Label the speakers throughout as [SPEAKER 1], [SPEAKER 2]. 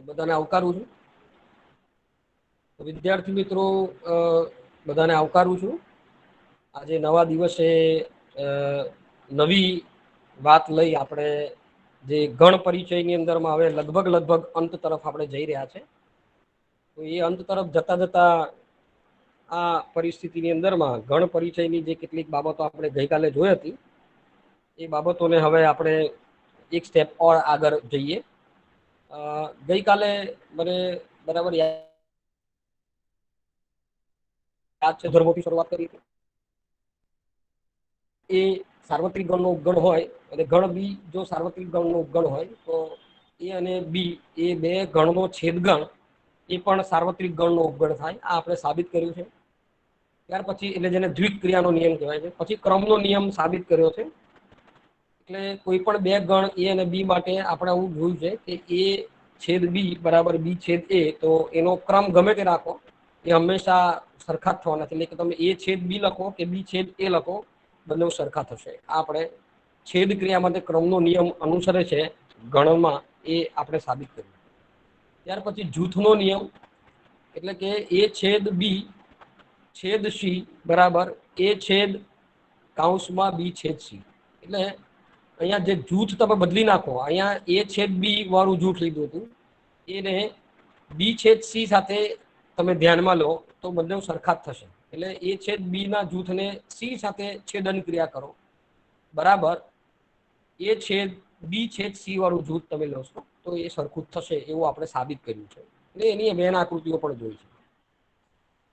[SPEAKER 1] બધાને આવકારું છું. વિદ્યાર્થી મિત્રો બધાને આવકારું છું. આજે નવા દિવસે નવી વાત લઈ આપણે જે ગણ પરિચયની અંદરમાં હવે લગભગ અંત તરફ આપણે જઈ રહ્યા છે. તો એ અંત તરફ જતા જતા આ પરિસ્થિતિની અંદરમાં ગણ પરિચયની જે કેટલીક બાબતો આપણે ગઈકાલે જોઈ હતી એ બાબતોને હવે આપણે એક સ્ટેપ ઓર આગળ જઈએ. ગઈકાલે મને બરાબર યાદ છે ધર્મોથી શરૂઆત કરી હતી. એ સાર્વત્રિક ગણનો ઉપગણ હોય અને ગણ બી જો સાર્વત્રિક ગણનો ઉપગણ હોય તો એ અને બી એ બે ગણનો છેદગણ એ પણ સાર્વત્રિક ગણનો ઉપગણ થાય. આ આપણે સાબિત કર્યું છે. ત્યાર પછી એટલે જેને દ્વિક ક્રિયાનો નિયમ કહેવાય છે. પછી ક્રમનો નિયમ સાબિત કર્યો છે. એટલે કોઈ પણ બે ગણ એ અને બી માટે આપણે આવું જોયું છે કે એ છેદ બી બરાબર બી છેદ એ, તો એનો ક્રમ ગમે તે રાખો એ હંમેશા સરખા જ થવાના છે. એટલે કે તમે એ છેદ બી લખો કે બી છેદ એ લખો, બંને સરખા થશે. આપણે છેદ ક્રિયા માટે ક્રમનો નિયમ અનુસરે છે ગણમાં, એ આપણે સાબિત કર્યું. ત્યાર પછી જૂથનો નિયમ એટલે કે એ છેદ બી છેદ સી બરાબર એ છેદ કૌંસમાં બી છેદ સી. એટલે અહીંયા જે જૂથ તમે બદલી નાખો, અહીંયા એ છેદ બી વાળું જૂથ લીધું હતું, એને બી છેદ સી સાથે તમે ધ્યાનમાં લો તો બંને સરખા જ થશે. એટલે એ છેદ બી ના જૂથને સી સાથે છેદન ક્રિયા કરો બરાબર એ છેદ બી છેદ સી વાળું જૂથ તમે લો છો તો એ સરખું જ થશે, એવું આપણે સાબિત કર્યું છે. એટલે એની વેન આકૃતિઓ પણ જોઈ છે.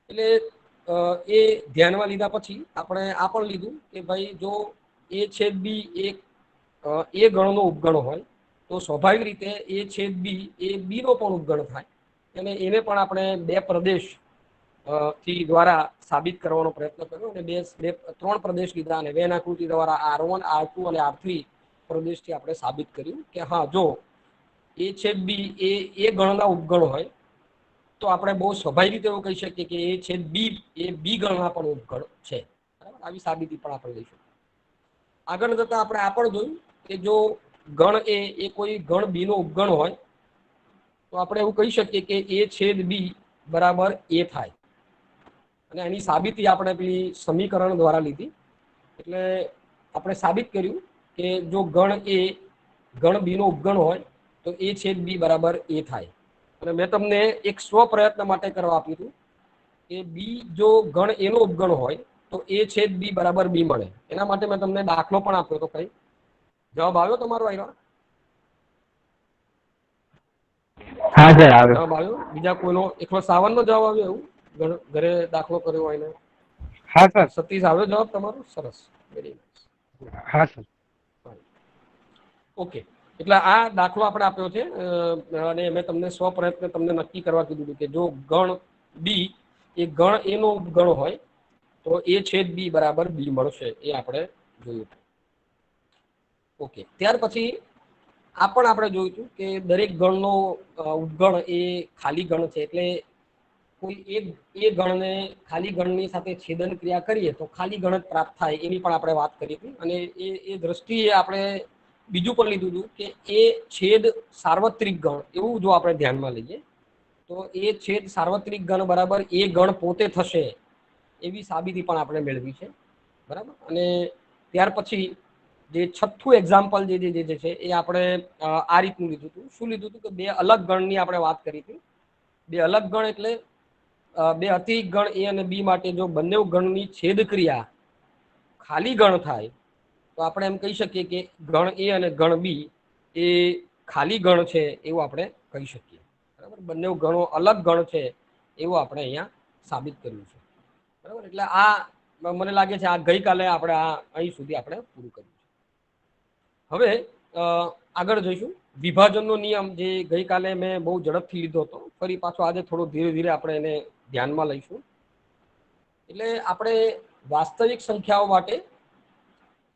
[SPEAKER 1] એટલે એ ધ્યાનમાં લીધા પછી આપણે આ પણ લીધું કે ભાઈ જો એ છેદ બી એ ગણનો ઉપગણ હોય તો સ્વાભાવિક રીતે એ છેદ બી એ બી નો પણ ઉપગણ થાય. અને એને પણ આપણે બે પ્રદેશ થી દ્વારા સાબિત કરવાનો પ્રયત્ન કર્યો અને ત્રણ પ્રદેશ લીધા અને વેન આકૃતિ દ્વારા R1, R2 અને R3 પ્રદેશથી આપણે સાબિત કર્યું કે હા, જો એ છેદ બી એ ગણના ઉપગણ હોય તો આપણે બહુ સ્વાભાવિક રીતે એવું કહી શકીએ કે એ છેદ બી એ બી ગણના પણ ઉપગણ છે. બરાબર, આવી સાબિતી પણ આપણે લઈશું. આગળ જતા આપણે આ પણ જોયું કે જો ગણ એ કોઈ ગણ બી નો ઉપગણ હોય તો આપણે એવું કહી શકીએ કે એ છેદ બી બરાબર એ થાય. અને એની સાબિતી આપણે પેલી સમીકરણ દ્વારા લીધી. એટલે આપણે સાબિત કર્યું કે જો ગણ એ ગણ બી નો ઉપગણ હોય તો એ છેદ બી બરાબર એ થાય. અને મેં તમને એક સ્વ પ્રયત્ન માટે કરવા આપ્યું હતું કે બી જો ગણ એનો ઉપગણ હોય તો એ છેદ બી બરાબર બી મળે. એના માટે મેં તમને દાખલો પણ આપ્યો હતો. કઈ જવાબ આવ્યો તમારો? આવ્યો?
[SPEAKER 2] હા સર, આવ્યો.
[SPEAKER 1] જવાબ આવ્યો? બીજા કોઈનો એકલો સાવન નો જવાબ આવ્યો એવું ઘરે દાખલો કર્યો હોય ને?
[SPEAKER 2] હા સર.
[SPEAKER 1] સતીશ, આવ્યો જવાબ તમારો? સરસ, વેરી નાઇસ.
[SPEAKER 2] હા સર.
[SPEAKER 1] ઓકે, એટલે આ દાખલો આપણે આપ્યો છે અને મેં તમને સ્વ પ્રયત્ન તમને નક્કી કરવા કીધું કે જો ગણ બી એ ગણ એનો ઉપગણ હોય તો એ છેદ બી બરાબર બી મળશે. એ આપણે જોયું. ઓકે, ત્યાર પછી આ પણ આપણે જોયું હતું કે દરેક ગણનો ઉપગણ એ ખાલી ગણ છે. એટલે કોઈ એ ગણને ખાલી ગણની સાથે છેદન ક્રિયા કરીએ તો ખાલી ગણ જ પ્રાપ્ત થાય, એની પણ આપણે વાત કરી હતી. અને એ દ્રષ્ટિએ આપણે બીજું પણ લીધું હતું કે એ છેદ સાર્વત્રિક ગણ, એવું જો આપણે ધ્યાનમાં લઈએ તો એ છેદ સાર્વત્રિક ગણ બરાબર એ ગણ પોતે થશે, એવી સાબિતી પણ આપણે મેળવી છે. બરાબર. અને ત્યાર પછી જે છઠ્ઠું એક્ઝામ્પલ જે છે એ આપણે આ રીતનું લીધું હતું. શું લીધું હતું કે બે અલગ ગણની આપણે વાત કરી હતી. બે અલગ ગણ એટલે બે અતિરિક્ત ગણ એ અને બી માટે જો બંને ગણની છેદ ક્રિયા ખાલી ગણ થાય તો આપણે એમ કહી શકીએ કે ગણ એ અને ગણ બી એ ખાલી ગણ છે, એવું આપણે કહી શકીએ. બરાબર, બંને ગણો અલગ ગણ છે એવું આપણે અહીંયા સાબિત કર્યું છે. બરાબર, એટલે આ મને લાગે છે આ ગઈકાલે આપણે અહીં સુધી આપણે પૂરું કર્યું છે. હવે આગળ જઈશું. વિભાજનનો નિયમ જે ગઈકાલે મેં બહુ ઝડપથી લીધો હતો, ફરી પાછો આજે થોડો ધીરે ધીરે આપણે એને ધ્યાનમાં લઈશું. એટલે આપણે વાસ્તવિક સંખ્યાઓ માટે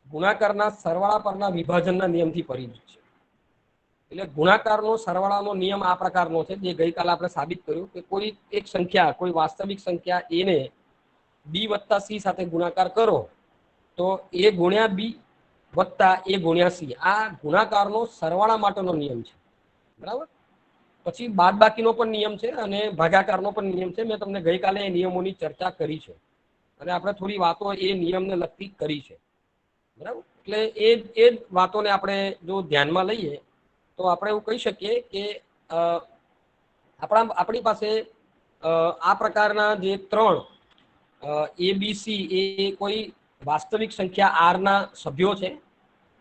[SPEAKER 1] ગુણાકારના સરવાળા પરના વિભાજનના નિયમથી પરિચિત છે. એટલે ગુણાકારનો સરવાળાનો નિયમ આ પ્રકારનો છે, જે ગઈકાલે આપણે સાબિત કર્યું કે કોઈ એક સંખ્યા, કોઈ વાસ્તવિક સંખ્યા એને બી વત્તા સી સાથે ગુણાકાર કરો તો એ ગુણ્યા બી વત્તા એ ગુણ્યા સી, આ ગુણાકારનો સરવાળા માટેનો નિયમ છે. બરાબર. પછી બાદબાકીનો પણ નિયમ છે અને ભાગાકારનો પણ નિયમ છે. મેં તમને ગઈકાલે એ નિયમોની ચર્ચા કરી છે અને આપણે થોડી વાતો એ નિયમને લગતી કરી છે, બરાબર. એટલે એ વાતોને આપણે જો ધ્યાનમાં લઈએ તો આપણે એવું કહી શકીએ કે આપણી પાસે આ પ્રકારના જે ત્રણ ABC એ કોઈ વાસ્તવિક સંખ્યા આર ના સભ્યો છે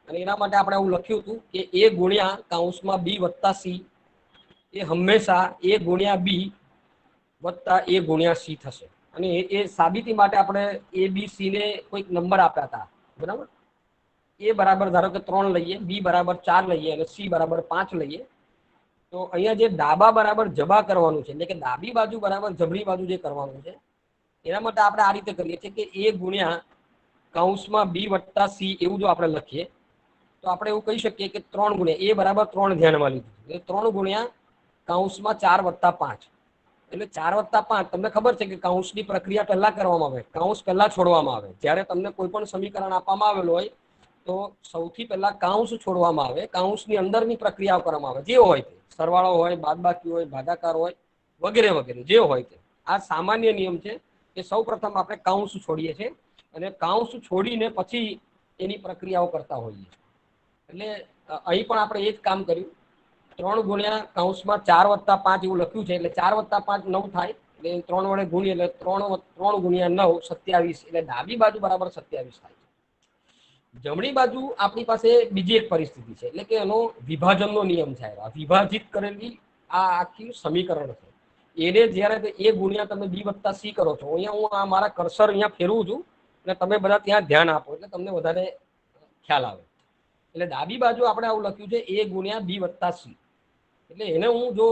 [SPEAKER 1] અને એના માટે આપણે એવું લખ્યું હતું કે એ ગુણ્યા કૌંસમાં બી વત્તા સી એ હંમેશા એ ગુણ્યા બી વત્તા એ ગુણ્યા સી થશે. અને એ સાબિતી માટે આપણે એ બી સી ને કોઈક નંબર આપ્યા હતા, બરાબર. એ બરાબર ધારો કે 3 લઈએ, બી બરાબર 4 લઈએ અને સી બરાબર 5 લઈએ. તો અહીંયા જે ડાબા બરાબર જબા કરવાનું છે, એટલે કે ડાબી બાજુ બરાબર જમણી બાજુ જે કરવાનું છે એના માટે આપણે આ રીતે કરીએ છીએ કે એ ગુણ્યા કૌંસમાં બી વત્તા સી એવું જો આપણે લખીએ તો આપણે એવું કહી શકીએ કે 3 ગુણ્યા એ બરાબર 3 ધ્યાનમાં લીધું, એટલે 3 ગુણ્યા કૌંસમાં 4 વત્તા 5, એટલે 4 વત્તા 5 તમને ખબર છે કે કૌંસની પ્રક્રિયા પહેલા કરવામાં આવે, કૌંસ પહેલા છોડવામાં આવે. જ્યારે તમને કોઈ પણ સમીકરણ આપવામાં આવેલું હોય તો સૌથી પહેલા કૌંસ છોડવામાં આવે, કૌંસની અંદરની પ્રક્રિયા કરવામાં આવે, જે હોય તે સરવાળો હોય, બાદબાકી હોય, ભાગાકાર હોય, વગેરે વગેરે જે હોય તે. આ સામાન્ય નિયમ છે કે સૌ પ્રથમ આપણે કૌંસ છોડીએ છીએ અને કૌંસ છોડીને પછી એની પ્રક્રિયાઓ કરતા હોઈએ. એટલે અહીં પણ આપણે એ જ કામ કર્યું. 3 ગુણ્યા કૌંસમાં 4 વત્તા 5 એવું લખ્યું છે, એટલે 4 વત્તા 5 9 થાય, એટલે 3 વડે ગુણીએ એટલે 3 ગુણ્યા 9 27, એટલે ડાબી બાજુ બરાબર 27 થાય. જમણી બાજુ આપણી પાસે બીજી એક પરિસ્થિતિ છે, એટલે કે એનો વિભાજનનો નિયમ છે. વિભાજિત કરેલી આ આખી સમીકરણ છે. એને જ્યારે એ ગુણ્યા તમે બી વત્તા સી કરો છો, અહીંયા હું આ મારા કર્સર અહીંયા ફેરવું છું અને તમે બધા ત્યાં ધ્યાન આપો એટલે તમને વધારે ખ્યાલ આવે. એટલે ડાબી બાજુ આપણે આવું લખ્યું છે એ ગુણ્યા બી વત્તા સી, એટલે એને હું જો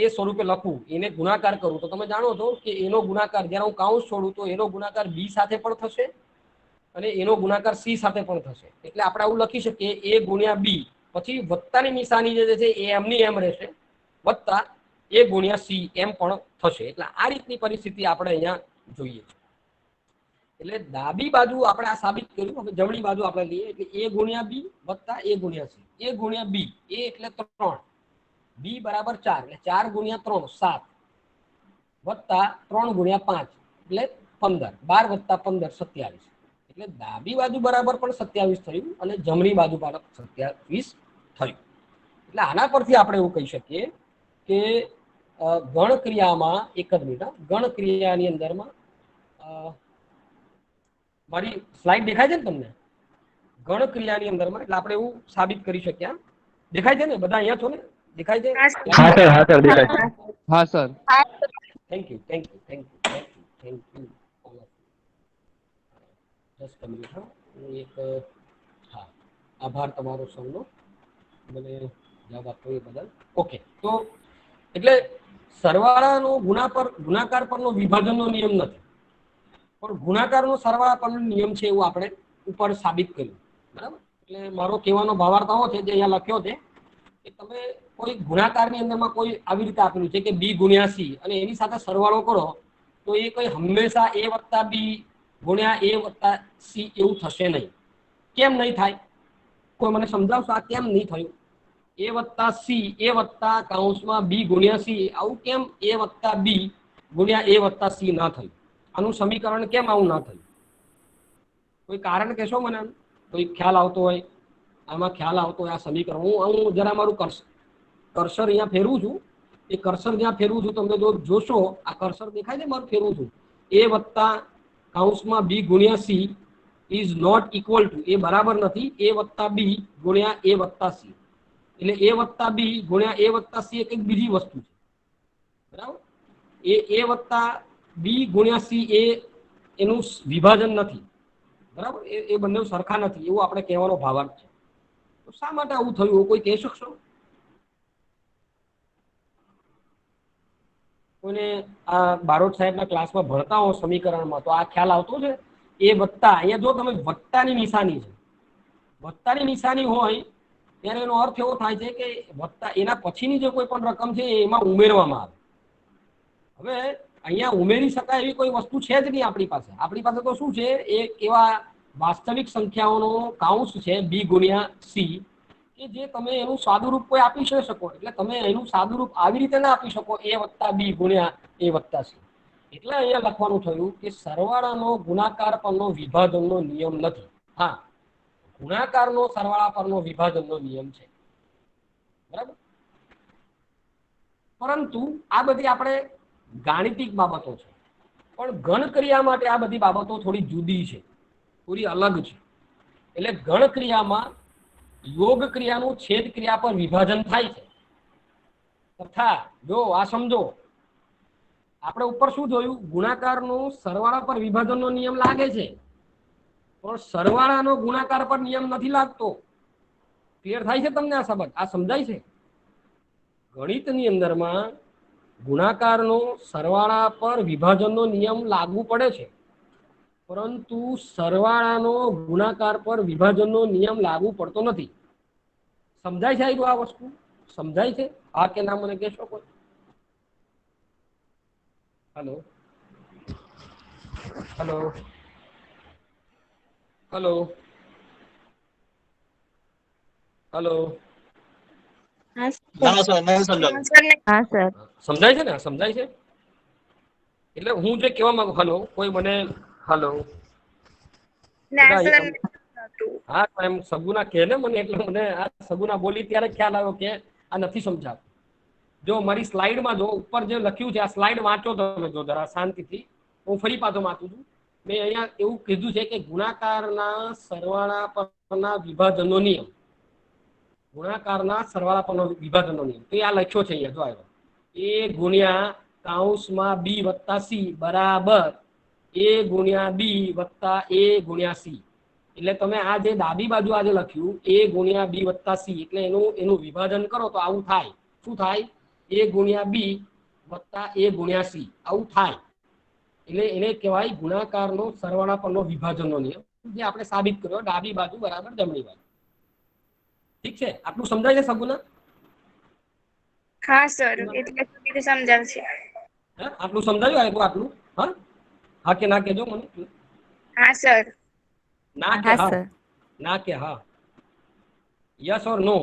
[SPEAKER 1] એ સ્વરૂપે લખું, એને ગુણાકાર કરું તો તમે જાણો છો કે એનો ગુણાકાર જ્યારે હું કૌંસ છોડું તો એનો ગુણાકાર બી સાથે પણ થશે અને એનો ગુણાકાર સી સાથે પણ થશે. એટલે આપણે આવું લખી શકીએ એ ગુણ્યા બી, પછી વત્તાની નિશાની જે છે એ એમની એમ રહેશે, વત્તા એ ગુણ્યા સી એમ પણ થશે. એટલે આ રીતની પરિસ્થિતિ આપણે અહીંયા જોઈએ. એટલે ડાબી બાજુ આપણે આ સાબિત કર્યું. હવે જમણી બાજુ આપણે લઈએ એટલે એ ગુણ્યા બી વત્તા એ ગુણ્યા સી. એ ગુણ્યા બી, એ એટલે 3, બી બરાબર 4, એટલે 4 ગુણ્યા 3 7 વત્તા 3 ગુણ્યા 5 એટલે 15, 12 વત્તા 15 27, એટલે ડાબી બાજુ બરાબર પણ 27 થયું અને જમણી બાજુ બરાબર 27 થયું. એટલે આના પરથી આપણે એવું કહી શકીએ કે ગણક્રિયામાં એક જ મિનિટ, ગણક્રિયાની અંદરમાં મારી સ્લાઇડ દેખાય છે ને તમને? ગણક્રિયાની અંદરમાં એટલે આપણે એવું સાબિત કરી શક્યા. દેખાય છે ને? બધા અહીંયા છો ને? દેખાય છે?
[SPEAKER 2] હા સર, હા સર, દેખાય છે.
[SPEAKER 3] હા sir.
[SPEAKER 1] Thank you, thank you, thank you, thank you. Just a minute. એક હા, આભાર તમારો સૌનો મને જવાબ આપો એ બદલ. ઓકે, તો એટલે સરવાળાનો ગુણાકાર પરનો વિભાજનનો નિયમ નથી, પણ ગુણાકારનો સરવાળા પરનો નિયમ છે એવું આપણે ઉપર સાબિત કર્યું, બરાબર. એટલે મારો કહેવાનો ભાવાર્થ આવો છે જે અહીંયા લખ્યો છે કે તમે કોઈ ગુણાકારની અંદરમાં કોઈ આવી રીતે આપેલું છે કે બી ગુણ્યા સી અને એની સાથે સરવાળો કરો તો એ કોઈ હંમેશા એ વત્તા બી ગુણ્યા એ વત્તા સી એવું થશે નહીં. કેમ નહીં થાય? કોઈ મને સમજાવશો આ કેમ નહીં થયું? એ વત્તા સી, એ વત્તા કૌંસમાં બી ગુણ્યા સી, આવું કેમ એ વત્તા બી ગુણ્યા એ વત્તા સી ના થયું? આનું સમીકરણ કેમ આવું ના થયું? કોઈ કારણ કહેશો મને? કોઈ ખ્યાલ આવતો હોય, આમાં ખ્યાલ આવતો હોય આ સમીકરણ? હું જરા મારું કર્સર અહીંયા ફેરવું છું. એ કર્સર જ્યાં ફેરવું છું તમે જો જોશો આ કર્સર દેખાય છે મારું ફેરવું છું, એ વત્તા કૌંસમાં બી ગુણ્યા C is not equal to, A બરાબર નથી એ વત્તા બી ગુણ્યા એ વત્તા સી. એટલે એ વત્તા બી ગુણ્યા એ વત્તા સી એક બીજી વસ્તુ છે, બરાબર. એ વત્તા બી ગુણ્યા સી એ એનું વિભાજન નથી, બરાબર. એ બંને સરખા નથી એવું આપણે કહેવાનો ભાવાર્થ છે. તો શા માટે આવું થયું કોઈ કહી શકશો? કોઈને આ બારોટ સાહેબના ક્લાસમાં ભણતા હો સમીકરણમાં તો આ ખ્યાલ આવતો છે? એ વત્તા, અહીંયા જો તમે વત્તાની નિશાની છે, વત્તાની નિશાની હોય ત્યારે એનો અર્થ એવો થાય છે કે વત્તા એના પછીની જે કોઈ પણ રકમ છે એમાં ઉમેરવામાં આવે. હવે અહીંયા ઉમેરી શકાય એવી કોઈ વસ્તુ છે જ નહીં આપણી પાસે. આપણી પાસે તો શું છે? એક એવા વાસ્તવિક સંખ્યાઓનો કૌંસ છે બી ગુણ્યા સી કે જે તમે એનું સાદુરૂપ કોઈ આપી ન શકો, એટલે તમે એનું સાદુરૂપ આવી રીતે ના આપી શકો a વત્તા b ગુણ્યા a વત્તા c. એટલે અહીંયા લખવાનું થયું કે સરવાળાનો ગુણાકાર પરનો વિભાજનનો નિયમ નથી. હા, ગુણાકારનો સરવાળા પરનો વિભાજનનો નિયમ છે. બરાબર. પરંતુ આ બધી આપણે ગાણિતિક બાબતો છે, પણ ઘન ક્રિયા માટે આ બધી બાબતો થોડી જુદી છે, થોડી અલગ છે. એટલે ઘન ક્રિયામાં યોગ ક્રિયાનું છેદ ક્રિયા પર વિભાજન થાય છે. તથા જો આ સમજો, આપણે ઉપર શું જોયું, ગુણાકારનો સરવાળા પર વિભાજનનો નિયમ લાગે છે, પણ સરવાળાનો ગુણાકાર પર નિયમ નથી લાગતો. ક્લિયર થાય છે તમને આ સંબંધ? આ સમજાય છે? ગણિતની અંદરમાં ગુણાકારનો સરવાળા પર વિભાજનનો નિયમ લાગુ પડે છે, પરંતુ સરવાળાનો ગુણાકાર પર વિભાજનનો નિયમ લાગુ પડતો નથી. સમજાય છે આ વસ્તુ? સમજાય છે? હા કે ના મને કહેશો કોઈ? Hello hello hello hello.
[SPEAKER 3] ના સર, નહીં સમજાતું.
[SPEAKER 2] હા સર.
[SPEAKER 1] સમજાય છે ને? સમજાય છે? એટલે હું જે કહેવા માંગુ, હેલો કોઈ મને, હેલો. હા, એમ સગુના કહે ને મને, એટલે મને આ સગુના બોલી ત્યારે ખ્યાલ આવ્યો કે આ નથી સમજાતું. જો મારી સ્લાઇડમાં જો ઉપર જે લખ્યું છે, આ સ્લાઇડ વાંચો તમે, જો જરા શાંતિથી. હું ફરી પાછો વાંચું છું. મેં અહીંયા એવું કીધું છે કે ગુણાકારના સરવાળા પરના વિભાજનનો નિયમ, ગુણાકારના સરવાળા પરનો વિભાજનનો નિયમ, તો આ લખ્યો છે અહીંયા, જો આવ્યો, a ગુણ્યા કૌંસમાં b વત્તા c બરાબર a ગુણ્યા b વત્તા a ગુણ્યા c. એટલે તમે આ જે ડાબી બાજુ આજે લખ્યું a ગુણ્યા b વત્તા c, એટલે એનું વિભાજન કરો તો આવું થાય. શું થાય? a ગુણ્યા b વત્તા a ગુણ્યા c, આવું થાય. એટલે એને કહેવાય ગુણાકારનો સરવાળા પરનો વિભાજનનો નિયમ, જે આપણે સાબિત કર્યો, ડાબી બાજુ બરાબર જમણી બાજુ. ઠીક છે? આટલું સમજાય છે સગુના?
[SPEAKER 4] હા સર, એટલે સુધી સમજાવશે.
[SPEAKER 1] હા, આટલું સમજાયું? આવ્યું આટલું? હા હા કે ના કહેજો મને.
[SPEAKER 4] હા સર.
[SPEAKER 1] ના કે
[SPEAKER 2] હા
[SPEAKER 1] હા?
[SPEAKER 2] સર.
[SPEAKER 1] ના કે હા? Yes or no?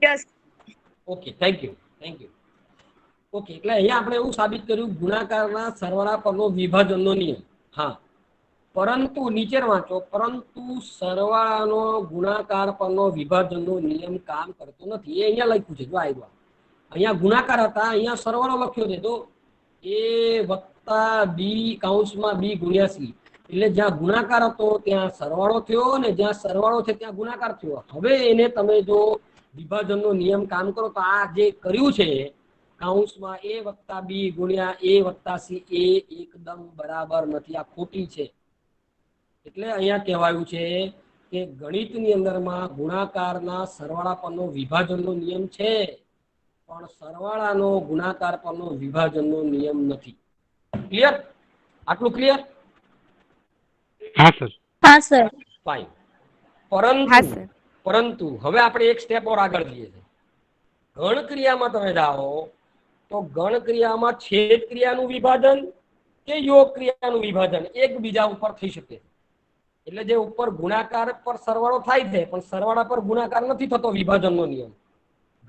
[SPEAKER 4] Yes.
[SPEAKER 1] Okay, thank you, thank you. Okay, એટલે અહીંયા આપણે એવું સાબિત કર્યું ગુણાકારના સરવાળા પરનો વિભાજનનો નિયમ. હા, પરંતુ નીચે વાંચો, પરંતુ સરવાળાનો ગુણાકાર પરનો વિભાજનનો નિયમ કામ કરતો નથી. એ અહીંયા લખ્યું છે, જો આવ્યું. અહીંયા ગુણાકાર હતા, અહીંયા સરવાળો લખ્યો છે, તો a વત્તા b કૌંસમાં b ગુણ્યા c. એટલે જ્યાં ગુણાકાર હતો ત્યાં સરવાળો થયો, ને જ્યાં સરવાળો છે ત્યાં ગુણાકાર થયો. હવે એને તમે જો વિભાજનનો નિયમ કામ કરો તો આ જે કર્યું છે કૌંસમાં a વત્તા b ગુણ્યા a વત્તા c, એ એકદમ બરાબર નથી, આ ખોટી છે. એટલે અહીંયા કહેવાયું છે કે ગણિતની અંદરમાં ગુણાકારના સરવાળા પરનો વિભાજનનો નિયમ છે, પણ સરવાળાનો ગુણાકાર પરનો વિભાજનનો નિયમ નથી. ક્લિયર? આટલું ક્લિયર?
[SPEAKER 2] હા સર.
[SPEAKER 4] હા સર.
[SPEAKER 1] ફાઇન.
[SPEAKER 2] હા સર.
[SPEAKER 1] પરંતુ હવે આપણે એક સ્ટેપ ઓર આગળ જઈએ છીએ. ગણ ક્રિયામાં તમે જાઓ તો ગણ ક્રિયામાં છેદ ક્રિયાનું વિભાજન કે યોગ ક્રિયાનું વિભાજન એકબીજા ઉપર થઈ શકે. એટલે જે ઉપર ગુણાકાર પર સરવાળો થાય છે, પણ સરવાળા પર ગુણાકાર નથી થતો વિભાજનનો નિયમ.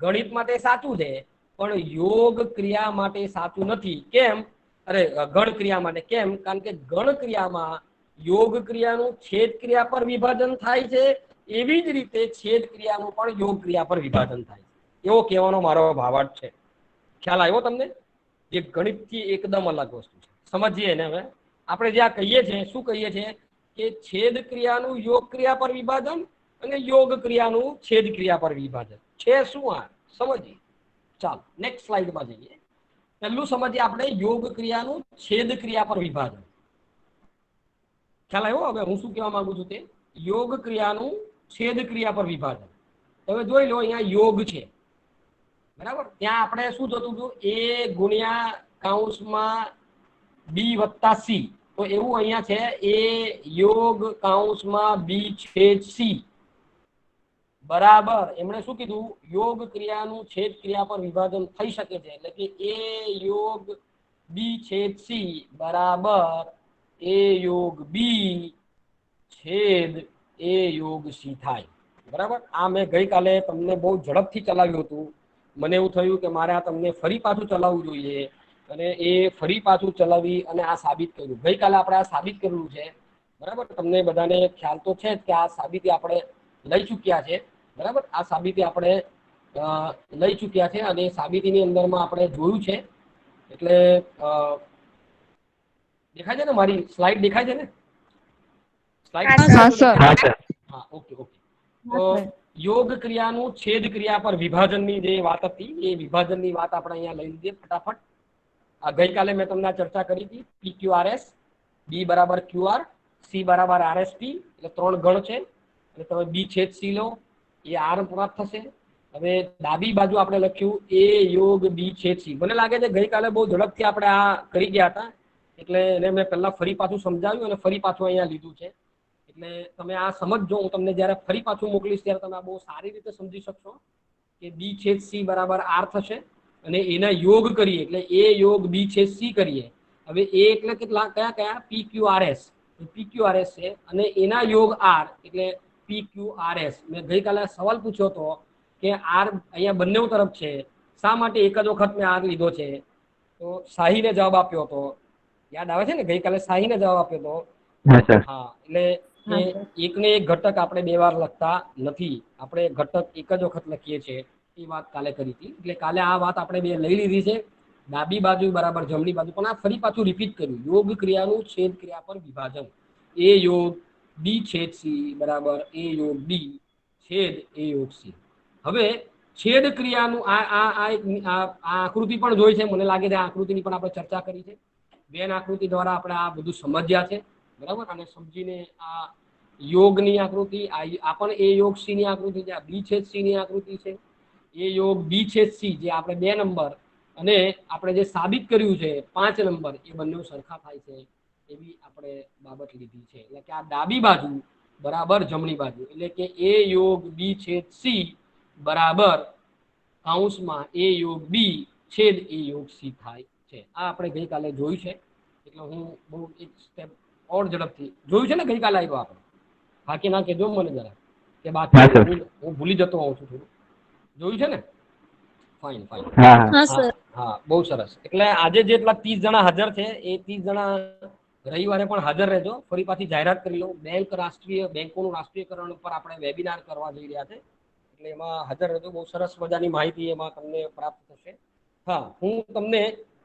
[SPEAKER 1] ગણિત માટે સાચું છે, પણ યોગ ક્રિયા માટે સાચું નથી. કેમ? અરે, ગણ ક્રિયા માટે કેમ? કારણ કે ગણ ક્રિયામાં યોગ ક્રિયાનું છેદ ક્રિયા પર વિભાજન થાય છે, એવી જ રીતે છેદ ક્રિયાનું પણ યોગ ક્રિયા પર વિભાજન થાય છે. એવો કહેવાનો મારો ભાવાર્થ છે. ખ્યાલ આવ્યો તમને? જે ગણિતથી એકદમ અલગ વસ્તુ છે. સમજીએ ને? હવે આપણે જે આ કહીએ છીએ, શું કહીએ છીએ કે છેદ ક્રિયાનું યોગ ક્રિયા પર વિભાજન અને યોગ ક્રિયાનું છેદ ક્રિયા પર વિભાજન છે. શું આ સમજીએ? ચાલો નેક્સ્ટ સ્લાઇડમાં જઈએ. પહેલું સમજીએ આપણે યોગ ક્રિયાનું છેદ ક્રિયા પર વિભાજન. ખ્યાલ આવ્યો? હવે હું શું કહેવા માંગુ છું તે યોગ ક્રિયાનું છેદ ક્રિયા પર વિભાજન. હવે જોઈ લો, અહીંયા યોગ છે, બરાબર? ત્યાં આપણે શું થતું હતું? a ગુણ્યા કૌંસમાં b વત્તા c, તો એવું અહીંયા છે a યોગ કૌંસમાં b છેદ c બરાબર. એમણે શું કીધું? યોગ ક્રિયાનું છેદ ક્રિયા પર વિભાજન થઈ શકે છે, એટલે કે a યોગ b છેદ c બરાબર a યોગ b છેદ a યોગ c થાય. બરાબર. આ મેં ગઈકાલે તમને બહુ ઝડપથી ચલાવ્યું હતું. મને એવું થયું કે મારે આ તમને ફરી પાછું ચલાવવું જોઈએ અને એ ફરી પાછું ચલાવી અને આ સાબિત કર્યું. ગઈકાલે આપણે આ સાબિત કરેલું છે. બરાબર. તમને બધાને ખ્યાલ તો છે જ કે આ સાબિતી આપણે લઈ ચૂક્યા છે. બરાબર. આ સાબિતી આપણે લઈ ચૂક્યા છે અને સાબિતીની અંદરમાં આપણે જોયું છે. એટલે દેખાય છે ને? મારી સ્લાઇડ દેખાય છે ને?
[SPEAKER 4] હા
[SPEAKER 1] સ્લાઇડ
[SPEAKER 2] હા
[SPEAKER 4] સર.
[SPEAKER 2] સર.
[SPEAKER 3] હા સર.
[SPEAKER 1] હા, ઓકે ઓકે.
[SPEAKER 2] હા
[SPEAKER 1] તો
[SPEAKER 2] સર.
[SPEAKER 1] યોગ ક્રિયાનું છેદ ક્રિયા પર વિભાજનની જે વાત હતી એ વિભાજનની વાત આપણે અહીંયા લઈ લીધી ફટાફટ. આ ગઈકાલે મેં તમને ચર્ચા કરી હતી. PQRS, B બરાબર QR, C બરાબર RST, એટલે 3 ગણ છે. એટલે તમે B છેદ C લો, એ R પ્રાપ્ત થશે. હવે ડાબી બાજુ આપણે લખ્યું A યોગ B છેદ C. મને લાગે છે ગઈકાલે બહુ ઝડપથી આપણે આ કરી ગયા હતા, એટલે એને મેં પહેલા ફરી પાછું સમજાવ્યું અને ફરી પાછું અહીંયા લીધું છે. એટલે તમે આ સમજજો. હું તમને જ્યારે ફરી પાછું મોકલીશ ત્યારે તમે આ બહુ સારી રીતે સમજી શકશો કે B છેદ C બરાબર R થશે અને એના યોગ કરીએ એટલે A યોગ B છેદ C કરીએ. હવે A એટલે કેટલા કયા કયા? PQRS. PQRS છે અને એના યોગ R એટલે PQRS. મેં ગઈકાલે સવાલ પૂછ્યો હતો કે R અહીંયા બંને તરફ છે, શા માટે એક જ વખત મેં R લીધો છે? તો શાહીને જવાબ આપ્યો હતો. યાદ આવે છે ને? ગઈકાલે શાહીને જવાબ આપ્યો હતો.
[SPEAKER 3] હા સર.
[SPEAKER 1] હા, એટલે
[SPEAKER 2] હા
[SPEAKER 1] કે
[SPEAKER 2] સર.
[SPEAKER 1] એકને એક ઘટક આપણે 2 વાર લખતા નથી. આપણે ઘટક એક જ વખત લખીએ છીએ. એ વાત કાલે કરી હતી. એટલે કાલે આ વાત આપણે બે લઈ લીધી છે. ડાબી બાજુ બરાબર જમણી બાજુ. પણ આ ફરી પાછું રિપીટ કર્યું. યોગ ક્રિયાનું છેદ ક્રિયા પર વિભાજન. A યોગ B છેદ C બરાબર A યોગ B છેદ A યોગ C. હવે છેદ ક્રિયાનું આ આકૃતિ પણ જોઈ છે. મને લાગે છે આ આકૃતિની પણ આપણે ચર્ચા કરી છે. વેન આકૃતિ દ્વારા આપણે આ બધું સમજ્યા છે. બરાબર. અને સમજીને આ યોગની આકૃતિ, આ પણ A યોગ C ની આકૃતિ છે. આ B છેદ C ની આકૃતિ છે. A યોગ B છેદ C જે આપણે 2 નંબર અને આપણે જે સાબિત કર્યું છે 5 નંબર, એ બંને સરખા થાય છે એવી આપણે બાબત લીધી છે. એટલે કે આ ડાબી બાજુ બરાબર જમણી બાજુ, એટલે કે A યોગ B છેદ C બરાબર કૌંસમાં A યોગ B છેદ A યોગ C થાય છે. આ આપણે ગઈકાલે જોયું છે. એટલે હું બહુ એક સ્ટેપ ઓર ઝડપથી જોયું છે ને? ગઈકાલે આવ્યો આપણે. બાકી ના કહેજો મને જરા કે બાકી
[SPEAKER 3] હા, સર.
[SPEAKER 1] હું ભૂલી જતો હોઉં છું થોડું. જોયું છે ને? Fine fine.
[SPEAKER 3] હા હા.
[SPEAKER 4] હા
[SPEAKER 1] હા
[SPEAKER 4] સર.
[SPEAKER 1] હા, બહુ સરસ. એટલે આજે જેટલા 30 જણા હાજર છે એ 30 જણા રવિવારે પણ હાજર રહેજો. ફરી પાછી જાહેરાત કરી લઉં. બેંકોનું રાષ્ટ્રીયકરણ ઉપર આપણે વેબિનાર કરવા જઈ રહ્યા છે. એટલે એમાં હાજર રહેજો. બહુ સરસ મજાની માહિતી એમાં તમને પ્રાપ્ત થશે. હા, હું તમને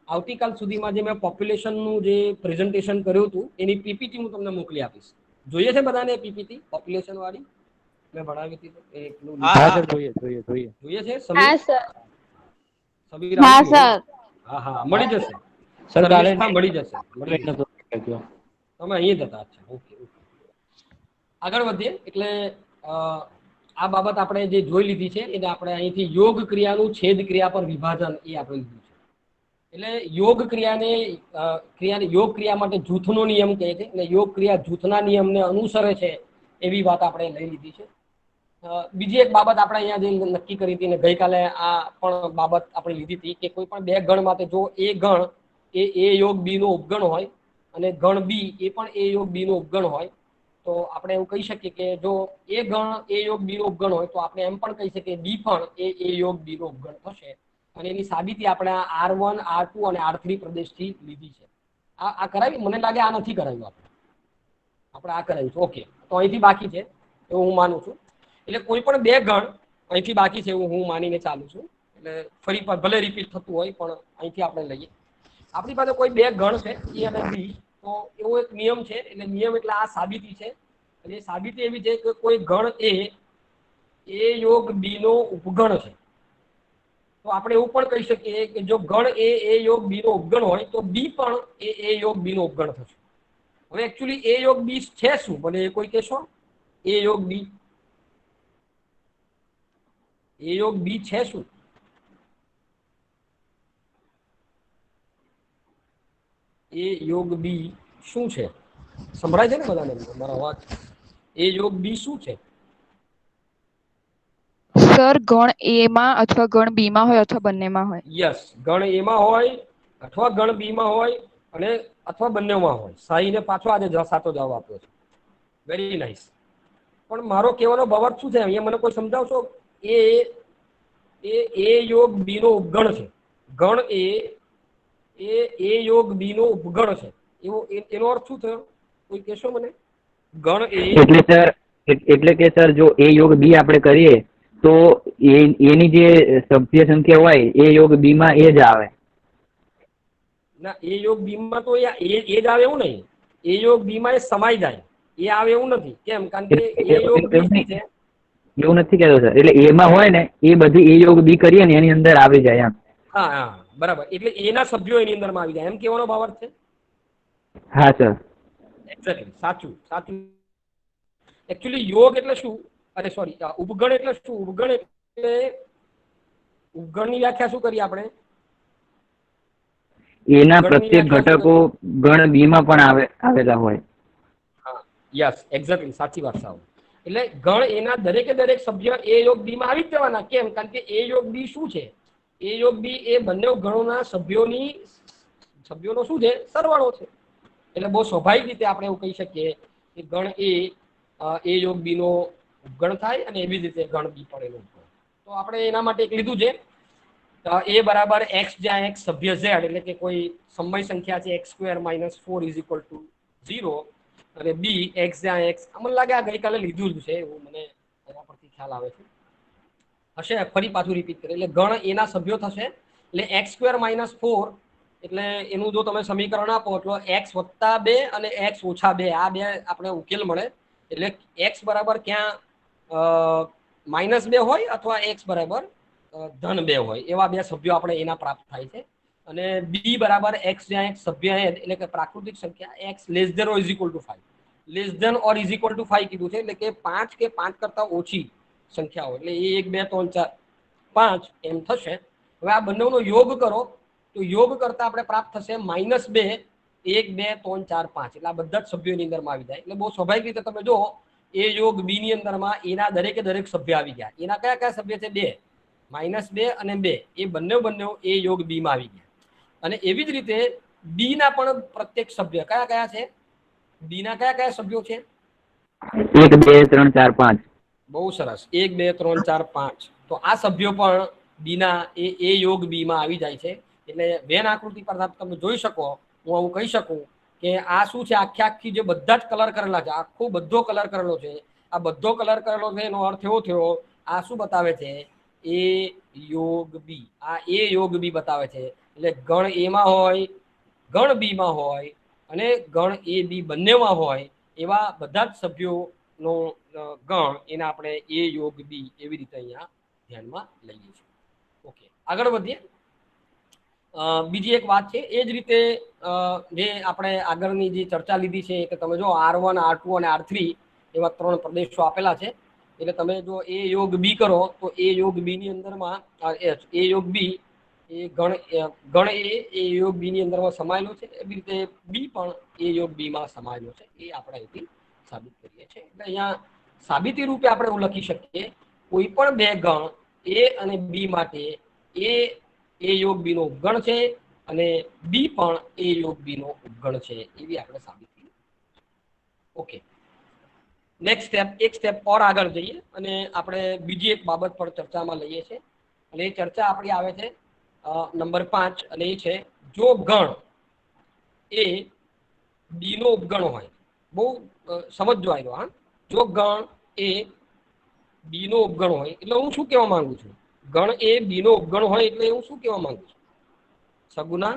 [SPEAKER 1] આવતીકાલ સુધીમાં જે મેં પોપ્યુલેશનનું જે પ્રેઝન્ટેશન કર્યું હતું એની PPT હું તમને મોકલી આપીશ. જોઈએ છે બધાને PPT પોપ્યુલેશન વાળી? મેં ભણાવી હતી તો એ પેલું
[SPEAKER 3] હા સર, જોઈએ
[SPEAKER 1] છે.
[SPEAKER 4] હા સર.
[SPEAKER 1] સમીર
[SPEAKER 2] હા
[SPEAKER 1] આવી ગયું?
[SPEAKER 2] સર.
[SPEAKER 1] હા હા, મળી જશે.
[SPEAKER 3] સર કાલે
[SPEAKER 1] સર્વિસમાં મળી જશે. તમે અહીં જ હતા? અચ્છા, ઓકે ઓકે. આગળ વધીએ. એટલે આ બાબત આપણે જે જોઈ લીધી છે એને આપણે અહીંથી યોગ ક્રિયાનું છેદ ક્રિયા પર વિભાજન એ આપણે લીધું છે. એટલે યોગ ક્રિયાને યોગ ક્રિયા માટે જૂથનો નિયમ કહે છે અને યોગ ક્રિયા જૂથના નિયમને અનુસરે છે એવી વાત આપણે લઈ લીધી છે. બીજી એક બાબત આપણે અહીંયા જે નક્કી કરી હતી ને ગઈકાલે આ પણ બાબત આપણે લીધી હતી કે કોઈ પણ 2 ગણ માટે જો એ ગણ એ A યોગ B નો ઉપગણ હોય અને ગણ B એ પણ A યોગ B નો ઉપગણ હોય તો આપણે એવું કહી શકીએ કે જો એ ગણ A યોગ B નો ઉપગણ હોય તો આપણે એમ પણ કહી શકીએ B પણ A યોગ B નો ઉપગણ થશે. અને એની સાબિતી આપણે આ R1, R2 અને R3 પ્રદેશથી લીધી છે. આ કરાવી? મને લાગે આ નથી કરાવ્યું આપણે આ કરાવ્યું છે. ઓકે, તો અહીંથી બાકી છે એવું હું માનું છું. એટલે કોઈ પણ 2 ગણ અહીંથી બાકી છે એવું હું માનીને ચાલુ છું. એટલે ફરી ભલે રિપીટ થતું હોય પણ અહીંથી આપણે લઈએ. આપણી પાસે કોઈ 2 ગણ છે A અને B. તો એવો એક નિયમ છે. એટલે નિયમ એટલે આ સાબિતી છે. અને સાબિતી એવી છે કે કોઈ ગણ A યોગ B નો ઉપગણ છે. તો આપણે એવું પણ કહી શકીએ કે જો ગણ A યોગ B નો ઉપગણ હોય તો B પણ A યોગ B નો ઉપગણ થશે. હવે એકચ્યુઅલી A યોગ B છે શું? મને કોઈ કહેશો? A યોગ B, A યોગ B છે શું? A યોગ B શું છે? સંભળાય છે ને બધાને મારો અવાજ? A યોગ B શું છે?
[SPEAKER 2] સર ગણ A માં અથવા ગણ B માં હોય અથવા બંનેમાં હોય.
[SPEAKER 1] યસ, ગણ A માં હોય અથવા ગણ B માં હોય અને અથવા બંનેમાં હોય. સાહીને પાછો આજે સાચો જવાબ આપ્યો છે. Very nice. પણ મારો કહેવાનો ભાવાર્થ શું છે અહીંયા મને કોઈ સમજાવશો? એ યોગ બી નો ઉપગણ છે. ગણ એ યોગ બી નો ઉપગણ છે. એનો અર્થ શું થયો? કોઈ કહેશો મને? ગણ
[SPEAKER 3] એટલે કે સર જો એ યોગ બી આપણે કરીએ તો એની જે સભ્ય સંખ્યા હોય એ યોગ બી માં એ જ આવે.
[SPEAKER 1] ના, એ યોગ બી માં તો એ જ આવે એવું નહીં. એ યોગ બી માં એ સમાઈ જાય એ આવે એવું નથી. કેમ? કારણ કે એ યોગ બી શું છે?
[SPEAKER 3] એવું નથી કહેતો સર. એટલે એમાં હોય ને એ બધી એ યોગ બી કરીએ ને એની અંદર આવી જાય એમ.
[SPEAKER 1] હા હા બરાબર. એટલે એના સભ્યો એની અંદરમાં આવી જાય એમ કહેવાનો ભાવાર્થ છે.
[SPEAKER 3] હા સર.
[SPEAKER 1] એક્ઝેક્ટલી સાચું. એકચ્યુઅલી યોગ એટલે શું? અરે સોરી, ઉપગણ એટલે શું? ઉપગણ એટલે ઉપગણની વ્યાખ્યા શું કરી આપણે?
[SPEAKER 3] એના પ્રત્યેક ઘટકો ગણ બી માં પણ આવેલા હોય.
[SPEAKER 1] હા યસ એક્ઝેક્ટલી સાચી વાત સાવ. એટલે ગણ એના દરેકે દરેક સભ્ય એ યોગ બી માં આવી જ જવાના. કેમ? કારણ કે એ યોગ બી શું છે? એ યોગ બી એ બંને ગણોના સભ્યોનો શું છે? સરવાળો છે. એટલે બહુ સ્વાભાવિક રીતે આપણે એવું કહી શકીએ કે ગણ એ યોગ બી નો ઉપગણ થાય અને એવી જ રીતે ગણ બી પણ એનો ઉપગણ. તો આપણે એના માટે એક લીધું છે એ બરાબર એક્સ જ્યાં એક્સ સભ્ય ઝેડ એટલે કે કોઈ સમય સંખ્યા છે x² - 4 = 0 અને બી એક્સ જ્યાં એક્સ. મને લાગે આ ગઈકાલે લીધું જ છે એવું મને એના પરથી ખ્યાલ આવે છે. હશે ફરી પાછું રિપીટ કરે એટલે ગણ એના સભ્યો થશે. એટલે x² - 4 એટલે એનું જો તમે સમીકરણ આપો એટલે x + 2 અને x - 2 આ બે આપણે ઉકેલ મળે. એટલે x બરાબર ક્યાં -2 હોય અથવા x બરાબર -2 હોય એવા બે સભ્યો આપણે એના પ્રાપ્ત થાય છે. અને બી બરાબર એક્સ જ્યાં એક સભ્ય એટલે કે પ્રાકૃતિક સંખ્યા x < ≤ 5 કીધું છે. એટલે કે 5 કે 5 કરતા ઓછી સંખ્યાઓ એટલે 1 2 3 4 5 એમ થશે. હવે આ બંનેનો યોગ કરો તો યોગ કરતા આપણે પ્રાપ્ત થશે -2 1 2 3 4 5 એટલે આ બધા જ સભ્યોની અંદરમાં આવી જાય. એટલે બહુ સ્વાભાવિક રીતે તમે જો એ યોગ બી ની અંદરમાં એના દરેકે દરેક સભ્ય આવી ગયા. એના કયા કયા સભ્ય છે? 2 -2 અને 2 એ બંને એ યોગ બી માં આવી ગયા. અને એવી જ રીતે બી ના પણ પ્રત્યેક સભ્ય કયા કયા છે? બી ના કયા કયા સભ્યો છે?
[SPEAKER 3] 1 2 3 4 5.
[SPEAKER 1] બહુ સરસ. 1 2 3 4 5. તો આ સભ્યો પણ બીના એ યોગ બી માં આવી જાય છે. એટલે વેન આકૃતિ પર તમે જોઈ શકો, હું આવું કહી શકું કે આ શું છે? આખી જે બધા જ કલર કરેલા છે, આખો બધો કલર કરેલો છે. આ બધો કલર કરેલો છે એનો અર્થ એવો થયો આ શું બતાવે છે? એ યોગ બી. આ એ યોગ બી બતાવે છે. એટલે ગણ એ માં હોય, ગણ બી માં હોય અને ગણ એ બી બંનેમાં હોય એવા બધા જ સભ્યોનો ગણ એને આપણે એ યોગ બી એવી રીતે અહીંયા ધ્યાનમાં લઈએ છીએ. ઓકે, આગળ વધીએ. બીજી એક વાત છે એ જ રીતે જે આપણે આગળની જે ચર્ચા લીધી છે કે તમે જો R1 R2 અને R3 એવા 3 પ્રદેશો આપેલા છે. એટલે તમે જો એ યોગ બી કરો તો એ યોગ બી ની અંદરમાં એ યોગ બી એ ગણ એ યોગ બી ની અંદરમાં સમાયેલો છે. એવી રીતે બી પણ એ યોગ બી માં સમાયેલો છે. એ આપણે અહીંથી સાબિત કરીએ છીએ. એટલે અહીંયા સાબિતી રૂપે આપણે એવું લખી શકીએ કોઈ પણ બે ગણ એ અને બી માટે એ યોગ બી નો ઉપગણ છે અને બી પણ એ યોગ બી નો ઉપગણ છે એવી આપણે સાબિતી. ઓકે, નેક્સ્ટ સ્ટેપ, એક સ્ટેપ ઓર આગળ જઈએ અને આપણે બીજી એક બાબત પર ચર્ચામાં લઈએ છીએ. અને એ ચર્ચા આપણી આવે છે નંબર 5 અને એ છે જો ગણ એ બી નો ઉપગણ હોય. બહુ સમજજો આવ્યો. હા, જો ગણ એ બી નો ઉપગણ હોય એટલે હું શું કહેવા માંગુ છું? ગણ એ બી નો ઉપગણ હોય એટલે હું શું કહેવા માંગુ છું? સગુના,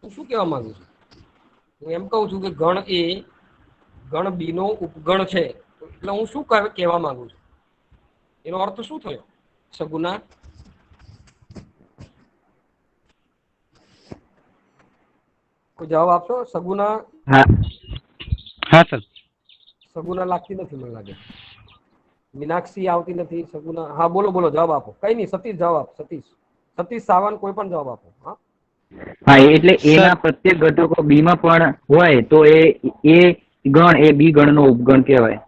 [SPEAKER 1] હું શું કહેવા માંગુ છું? હું એમ કહું છું કે ગણ એ ગણ બી નો ઉપગણ છે એટલે હું શું કહેવા માંગુ છું? એનો અર્થ શું થયો સગુના? કોઈ જવાબ આપશો? સગુના?
[SPEAKER 3] હા સર.
[SPEAKER 1] સગુના લાગતી નથી મને લાગે. મીનાક્ષી આવતી નથી. સગુના હા બોલો બોલો, જવાબ આપો. કઈ નહીં, સતીશ જવાબ આપો. સતીશ સાવંત કોઈ પણ જવાબ આપો. હા
[SPEAKER 3] હા, એટલે એના પ્રત્યેક ઘટકો બી માં પણ હોય તો એ ગણ એ બી ગણ નો ઉપગણ કહેવાય.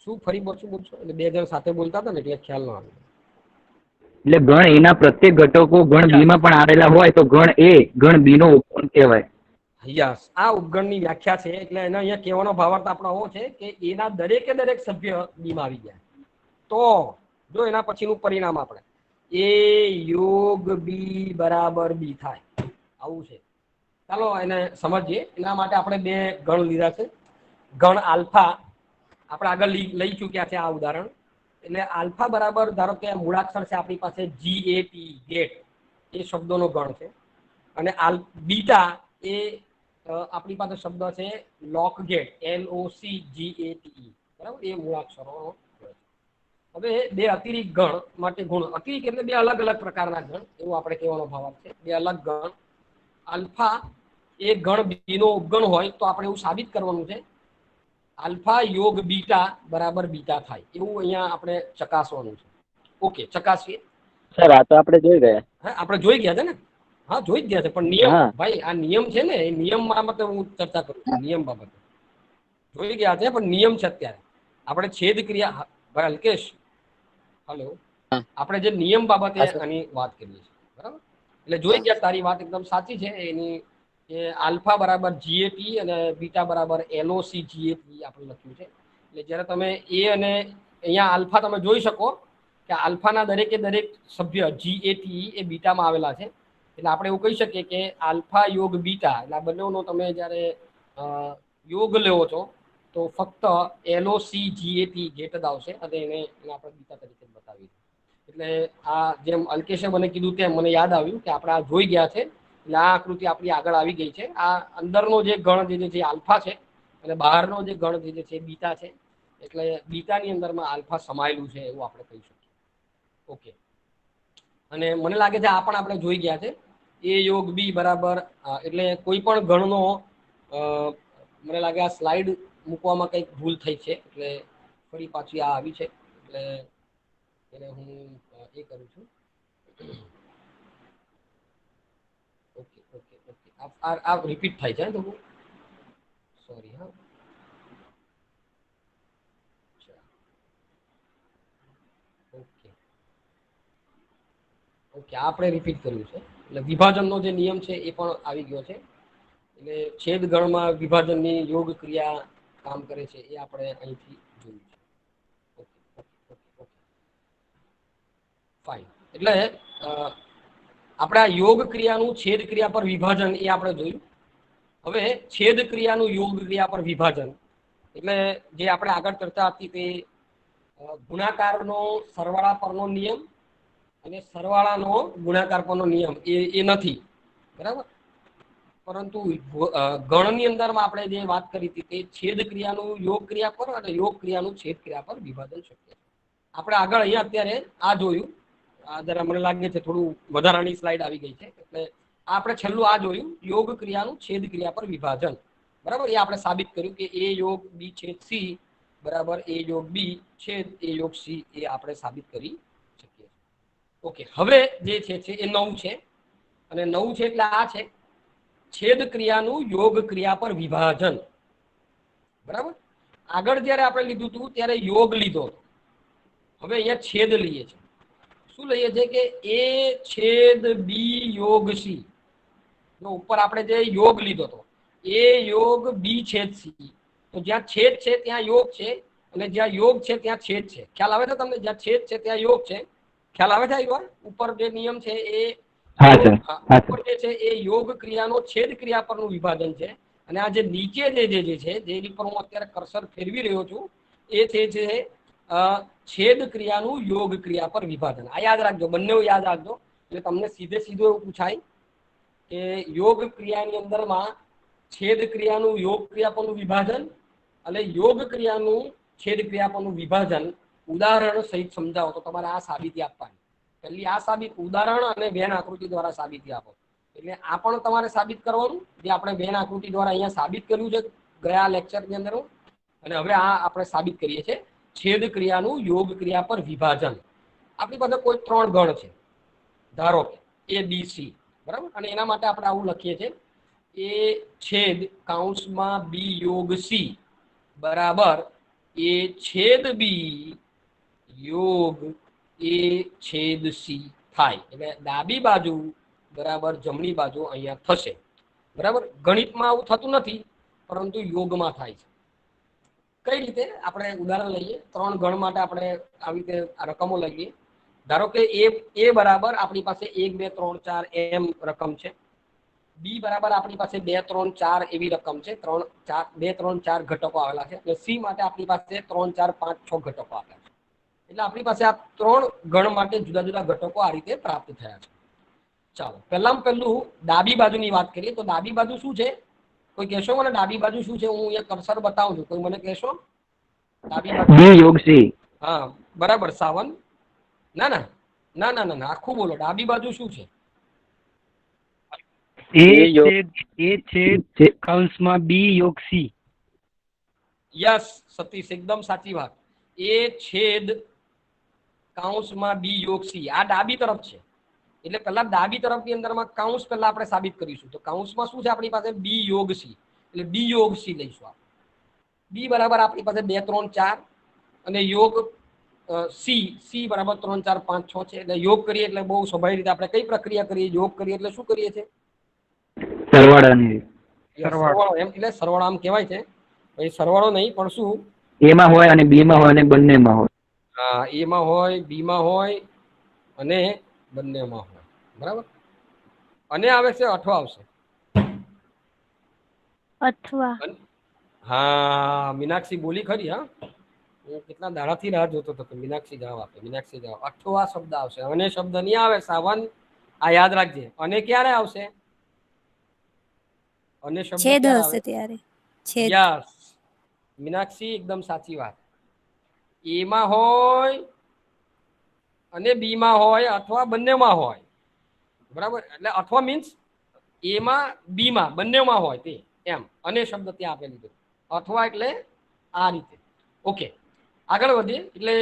[SPEAKER 1] શું ફરી બોલશો? એટલે બે જણ સાથે બોલતા હતા ને એટલે ખ્યાલ ન આવે.
[SPEAKER 3] એટલે ગણ એના પ્રત્યેક ઘટકો ગણ બી માં પણ આવેલા હોય તો ગણ બી નો ઉપગણ કહેવાય.
[SPEAKER 1] યસ, આ ઉપગણની વ્યાખ્યા છે. એટલે એનો અહીંયા કહેવાનો ભાવાર્થ આપણો એવો છે કે એના દરેકે દરેક સભ્ય બીમાં આવી ગયા તો જો એના પછીનું પરિણામ આપણે એ યોગ બી બરાબર બી થાય, આવું છે. ચાલો એને સમજીએ. એના માટે આપણે બે ગણ લીધા છે. ગણ આલ્ફા આપણે આગળ લઈ ચૂક્યા છે આ ઉદાહરણ. એટલે આલ્ફા બરાબર ધારો કે મૂળાક્ષર છે આપણી પાસે GAT ગેટ, એ શબ્દોનો ગણ છે. અને બીટા એ આપણી પાસે શબ્દ છે લોક ગેટ, LOCGATE, બરાબર, એ મૂળાક્ષરો. હવે બે અતિરિક્ત ગણ માટે ગુણ, અતિરિક્ત એટલે બે અલગ અલગ પ્રકારના ગણ, એવું આપણે કહેવાનો ભાવાર્થ છે. બે અલગ ગણ. આલ્ફા એ ગણ બી નો ઉપગણ હોય તો આપણે એવું સાબિત કરવાનું છે આલ્ફા યોગ બીટા બરાબર બીટા થાય, એવું અહીંયા આપણે ચકાસવાનું છે. ઓકે, ચકાસીએ.
[SPEAKER 3] સર આ તો આપણે જોઈ ગયા.
[SPEAKER 1] હા, આપણે જોઈ ગયા છે ને. હા, જોઈ જ ગયા છે. પણ નિયમ,
[SPEAKER 3] હા.
[SPEAKER 1] ભાઈ આ નિયમ છે ને, એ નિયમ બાબતે હું ચર્ચા કરું છું. નિયમ બાબતે જોઈ ગયા છે, પણ નિયમ છે અત્યારે આપણે છેદ ક્રિયા. ભાઈ અલ્કેશ, હલો, આપણે જે નિયમ બાબતે આની વાત કરીએ છીએ, બરાબર. એટલે જોઈ ગયા, તારી વાત એકદમ સાચી છે. એની કે આલ્ફા બરાબર GAT અને બીટા બરાબર LOCGAT આપણે લખ્યું છે. એટલે જ્યારે તમે એ અને અહીંયા આલ્ફા તમે જોઈ શકો કે આલ્ફાના દરેકે દરેક સભ્ય GATE એ બીટામાં આવેલા છે. એટલે આપણે એવું કહી શકીએ કે આલ્ફા યોગ બીટા, એટલે આ બંનેનો તમે જ્યારે યોગ લેવો છો તો ફક્ત LOCGAT ગેટ જ આવશે અને એને આપણે બીટા તરીકે બતાવી. એટલે આ જેમ અલ્કેશે મને કીધું તેમ મને યાદ આવ્યું કે આપણે આ જોઈ ગયા છે. એટલે આ આકૃતિ આપણી આગળ આવી ગઈ છે. આ અંદરનો જે ગણ જે છે આલ્ફા છે અને બહારનો જે ગણ જે છે બીટા છે. એટલે બીટાની અંદરમાં આલ્ફા સમાયેલું છે એવું આપણે કહી શકીએ. ઓકે, અને મને લાગે છે આ પણ આપણે જોઈ ગયા છે. એ યોગ બી બરાબર, એટલે કોઈ પણ ગણનો મને લાગે આ સ્લાઇડ મૂકવામાં કંઈક ભૂલ થઈ છે, એટલે ફરી પાછી આ આવી છે. એટલે એને હું એ કરું છું. ઓકે ઓકે ઓકે, આ રિપીટ થાય છે તો સોરી. હા, ઓકે ઓકે, આપણે રિપીટ કર્યું છે. એટલે વિભાજનનો જે નિયમ છે એ પણ આવી ગયો છે. એટલે છેદ ગણમાં વિભાજનની યોગ ક્રિયા કામ કરે છે એ આપણે અહીંથી જોયું છે. Okay okay okay okay, fine. એટલે આપણે આ યોગ ક્રિયાનું છેદ ક્રિયા પર વિભાજન એ આપણે જોયું. હવે છેદ ક્રિયાનું યોગ ક્રિયા પર વિભાજન એટલે જે આપણે આગળ ચર્ચા હતી તે ગુણાકારનો સરવાળા પરનો નિયમ અને સરવાળાનો ગુણાકાર પરનો નિયમ એ નથી, બરાબર. પરંતુ ગણની અંદરમાં આપણે જે વાત કરી હતી તે છેદ ક્રિયાનું યોગ ક્રિયા પર અને યોગ ક્રિયાનું છેદ ક્રિયા પર વિભાજન શક્ય છે. આપણે આગળ અહીંયા અત્યારે આ જોયું. જરા મને લાગે છે થોડું વધારાની સ્લાઇડ આવી ગઈ છે. એટલે આપણે છેલ્લું આ જોયું, યોગ ક્રિયાનું છેદ ક્રિયા પર વિભાજન, બરાબર. એ આપણે સાબિત કર્યું કે એ યોગ બી છેદ સી બરાબર એ યોગ બી છેદ એ યોગ સી, એ આપણે સાબિત કરી શકીએ. ઓકે, હવે જે છે એ 9 છે. અને 9 છે એટલે આ છે છેદ ક્રિયાનું યોગ ક્રિયા પર વિભાજન, બરાબર. આગળ જ્યારે આપણે લીધું હતું ત્યારે યોગ લીધો હતો. હવે અહીંયા છેદ લઈએ છીએ. શું લઈએ છીએ કે એ છેદ બી યોગ સી. જો ઉપર આપણે જે યોગ લીધો હતો એ યોગ બી છેદ સી, તો જ્યાં છેદ છે ત્યાં યોગ છે અને જ્યાં યોગ છે ત્યાં છેદ છે. ખ્યાલ આવે છે તમને? જ્યાં છેદ છે ત્યાં યોગ છે. ખ્યાલ આવે છે? આવ્યો ઉપર જે નિયમ છે એ ઉપર જે છે એ યોગ ક્રિયાનો છેદ ક્રિયા પરનું વિભાજન છે. અને આ જે નીચે જે છે જેની પર હું અત્યારે કર્સર ફેરવી રહ્યો છું એ છે છેદ ક્રિયાનું યોગ ક્રિયા પર વિભાજન. આ યાદ રાખજો, બંને યાદ રાખજો. એટલે તમને સીધે સીધું એવું પૂછાય કે યોગ ક્રિયાની અંદરમાં છેદ ક્રિયાનું યોગ ક્રિયા પરનું વિભાજન અને યોગ ક્રિયાનું છેદ ક્રિયા પરનું વિભાજન ઉદાહરણ સહિત સમજાવો તો તમારે આ સાબિતી આપવાની. પહેલી આ સાબિત ઉદાહરણ અને વેન આકૃતિ દ્વારા સાબિતી આપો. એટલે આ પણ તમારે સાબિત કરવાનું, જે આપણે વેન આકૃતિ દ્વારા અહીંયા સાબિત કર્યું છે ગયા લેક્ચરની અંદર. અને હવે આ આપણે સાબિત કરીએ છીએ છેદ ક્રિયાનું યોગ ક્રિયા પર વિભાજન. આપણી પાસે કોઈ 3 ગણ છે, ધારો કે એ બી સી, બરાબર. અને એના માટે આપણે આવું લખીએ છીએ એ છેદ કૌંસમાં બી યોગ સી બરાબર એ છેદ બી યોગ એ છેદ સી થાય. એટલે ડાબી બાજુ બરાબર જમણી બાજુ અહીંયા થશે. બરાબર. ગણિતમાં આવું થતું નથી, પરંતુ યોગમાં થાય છે. કઈ રીતે? આપણે ઉદાહરણ લઈએ. 3 ગણ માટે આપણે આવી રીતે આ રકમો લઈએ. ધારો કે એ બરાબર આપણી પાસે 1 2 3 4 એમ રકમ છે. બી બરાબર આપણી પાસે 2 3 4 એવી રકમ છે. 3 4 2 3 4 ઘટકો આવેલા છે. એટલે સી માટે આપણી પાસે 3 4 5 6 ઘટકો આવેલા છે. એટલે આપણી પાસે આ 3 ગણ માટે જુદા જુદા ઘટકો આ રીતે પ્રાપ્ત થયા છે. ચાલો પહેલામાં પહેલું ડાબી બાજુની વાત કરીએ તો ડાબી બાજુ શું છે? કોઈ કહેશો મને ડાબી બાજુ શું છે? હું અહીંયા કર્સર બતાવું છું. કોઈ મને કહેશો ડાબી બાજુ?
[SPEAKER 3] બી યોગ સી.
[SPEAKER 1] હા બરાબર સાવન. ના ના ના ના ના આખું બોલો. ડાબી બાજુ શું છે?
[SPEAKER 5] એ છેદ કૌંસમાં બી યોગ સી.
[SPEAKER 1] યસ સતીશ, એકદમ સાચી વાત. એ છેદ કૌંસમાં બી યોગ સી. આ ડાબી તરફ છે. એટલે પહેલા ડાબી તરફની અંદરમાં કૌંસ પહેલા આપણે સાબિત કરીશું. તો કૌંસમાં શું છે આપણી પાસે? બી યોગ સી. એટલે બી યોગ સી લઈશું આપણે. બી બરાબર આપણી પાસે 2 3 4 અને યોગ સી બરાબર 3 4 5 6 છે. એટલે યોગ કરીએ એટલે બહુ સ્વાભાવિક રીતે આપણે કઈ પ્રક્રિયા કરીએ? યોગ કરીએ એટલે શું કરીએ છીએ?
[SPEAKER 3] સરવાળાની.
[SPEAKER 1] સરવાળો. એમ એટલે સરવાળો આમ કહેવાય છે. પછી સરવાળો નહીં પણ શું?
[SPEAKER 3] એમાં હોય અને બી માં હોય અને બંનેમાં હોય.
[SPEAKER 1] હા, એમાં હોય, બીમાં હોય અને બંનેમાં હોય. બરાબર. અને આવે છે અઠવા આવશે.
[SPEAKER 4] અથવા.
[SPEAKER 1] હા મીનાક્ષી બોલી ખરી. હા, હું કેટલા દાડાથી રાહ જોતો હતો કે મીનાક્ષી જવાબ આપે. મીનાક્ષી જવાબ. અઠવા શબ્દ આવશે. અને શબ્દ નહીં આવે સાવન, આ યાદ રાખજે. અને ક્યારે આવશે? અને શબ્દ
[SPEAKER 6] છેદ
[SPEAKER 1] ક્યારે આવે?
[SPEAKER 6] હશે ત્યારે. છેદ.
[SPEAKER 1] યસ મીનાક્ષી, એકદમ સાચી વાત. એમાં હોય અને બીમાં હોય અથવા બંનેમાં હોય. બરાબર. એટલે અથવા મીન્સ એમાં બીમાં બંનેમાં હોય તે એમ. અને શબ્દ ત્યાં આપેલું છે. અથવા એટલે આ રીતે. ઓકે, આગળ વધીએ. એટલે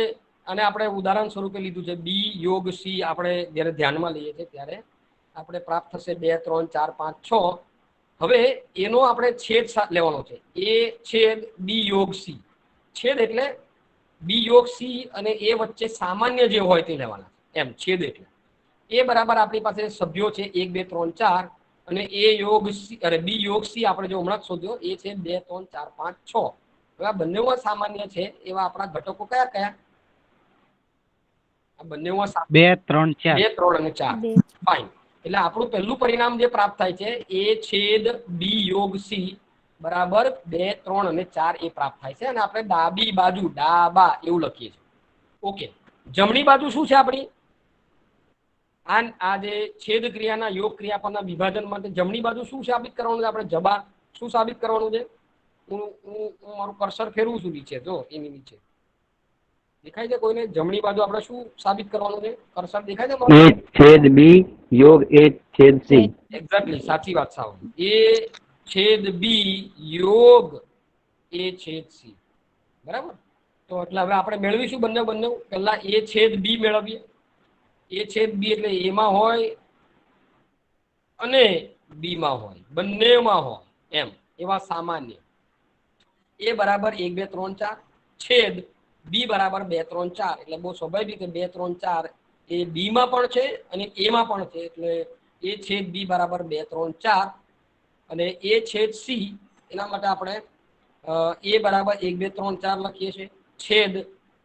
[SPEAKER 1] અને આપણે ઉદાહરણ સ્વરૂપે લીધું છે બી યોગ સી. આપણે જ્યારે ધ્યાનમાં લઈએ છીએ ત્યારે આપણે પ્રાપ્ત થશે 2 3 4 5 6. હવે એનો આપણે છેદ લેવાનો છે. એ છેદ બી યોગ સી. છેદ એટલે બી યોગ સી અને એ વચ્ચે સામાન્ય જે હોય તે લેવાના એમ. છેદ એટલે એ બરાબર આપણી પાસે સભ્યો છે 1 2 3 4 અને એ યોગ સી અરે બી યોગ સી આપણે જો હમણાં જ શોધ્યો એ છે 2 3 4 5 6. હવે આ બંનેમાં સામાન્ય છે એવા આપણા ઘટકો કયા કયા? આ બંનેમાં
[SPEAKER 5] 2 3 4.
[SPEAKER 1] 2 3 અને 4.
[SPEAKER 6] 2.
[SPEAKER 1] ફાઇન. એટલે આપણું પહેલું પરિણામ જે પ્રાપ્ત થાય છે એ છેદ બી યોગ સી બરાબર 2 3 અને 4 એ પ્રાપ્ત થાય છે. અને આપણે ડાબી બાજુ ડાબા એવું લખીએ છીએ. ઓકે, જમણી બાજુ શું છે આપણી? આ જે છેદ ક્રિયાના યોગ ક્રિયા પરના વિભાજન માટે જમણી બાજુ શું સાબિત કરવાનું છે? આપણે જબા શું સાબિત કરવાનું છે? હું મારું કર્સર ફેરવું છું નીચે. જો એની નીચે દેખાય છે કોઈને? જમણી બાજુ આપણે શું સાબિત કરવાનું છે? કર્સર દેખાય છે મારું?
[SPEAKER 3] એ છેદ બી યોગ એ છેદ સી.
[SPEAKER 1] એક્ઝેક્ટલી સાચી વાત સાવ. એ છેદ બી યોગ એ છેદ સી. બરાબર. તો એટલે હવે આપણે મેળવીશું બંને પહેલા એ છેદ બી મેળવીએ. એ છેદ બી એટલે એમાં હોય અને બીમાં હોય, બંનેમાં હોય એમ એવા સામાન્ય. એ બરાબર 1 2 3 4 છેદ બી બરાબર 2 3 4. એટલે બહુ સ્વાભાવિક રીતે 2 3 4 એ બીમાં પણ છે અને એમાં પણ છે. એટલે એ છેદ બી બરાબર 2 3 4 અને એ છેદ સી એના માટે આપણે એ બરાબર 1 2 3 4 લખીએ છીએ. છેદ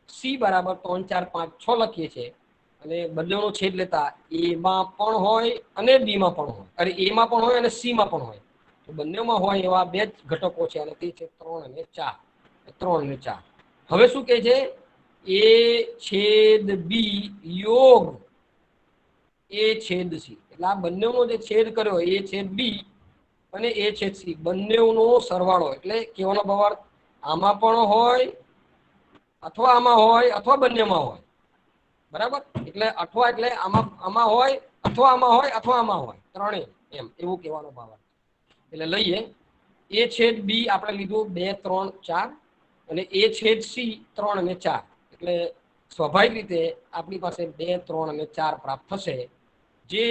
[SPEAKER 1] સી બરાબર 3 4 5 6 લખીએ છીએ. અને બંનેનો છેદ લેતા એમાં પણ હોય અને બીમાં પણ હોય. અરે એમાં પણ હોય અને સીમાં પણ હોય. તો બંનેમાં હોય એવા બે જ ઘટકો છે અને તે છે 3 અને 4. 3 અને 4. હવે શું કહે છે? એ છેદ બી યોગ એ છેદ સી. એટલે આ બંનેનો જે છેદ કર્યો એ છેદ બી અને એ છેદ સી બંનેનો સરવાળો. એટલે કહેવાનો ભાવ આમાં પણ હોય અથવા આમાં હોય અથવા બંનેમાં હોય. બરાબર. એટલે અથવા એટલે આમાં હોય અથવા આમાં હોય અથવા આમાં હોય. ત્રણેય એમ એવું કહેવાનો ભાવ. એટલે લઈએ એ છેદ બી આપણે લીધું 2 3 4 અને એ છેદ સી 3 અને 4. એટલે સ્વાભાવિક રીતે આપણી પાસે 2 3 અને 4 પ્રાપ્ત થશે. જે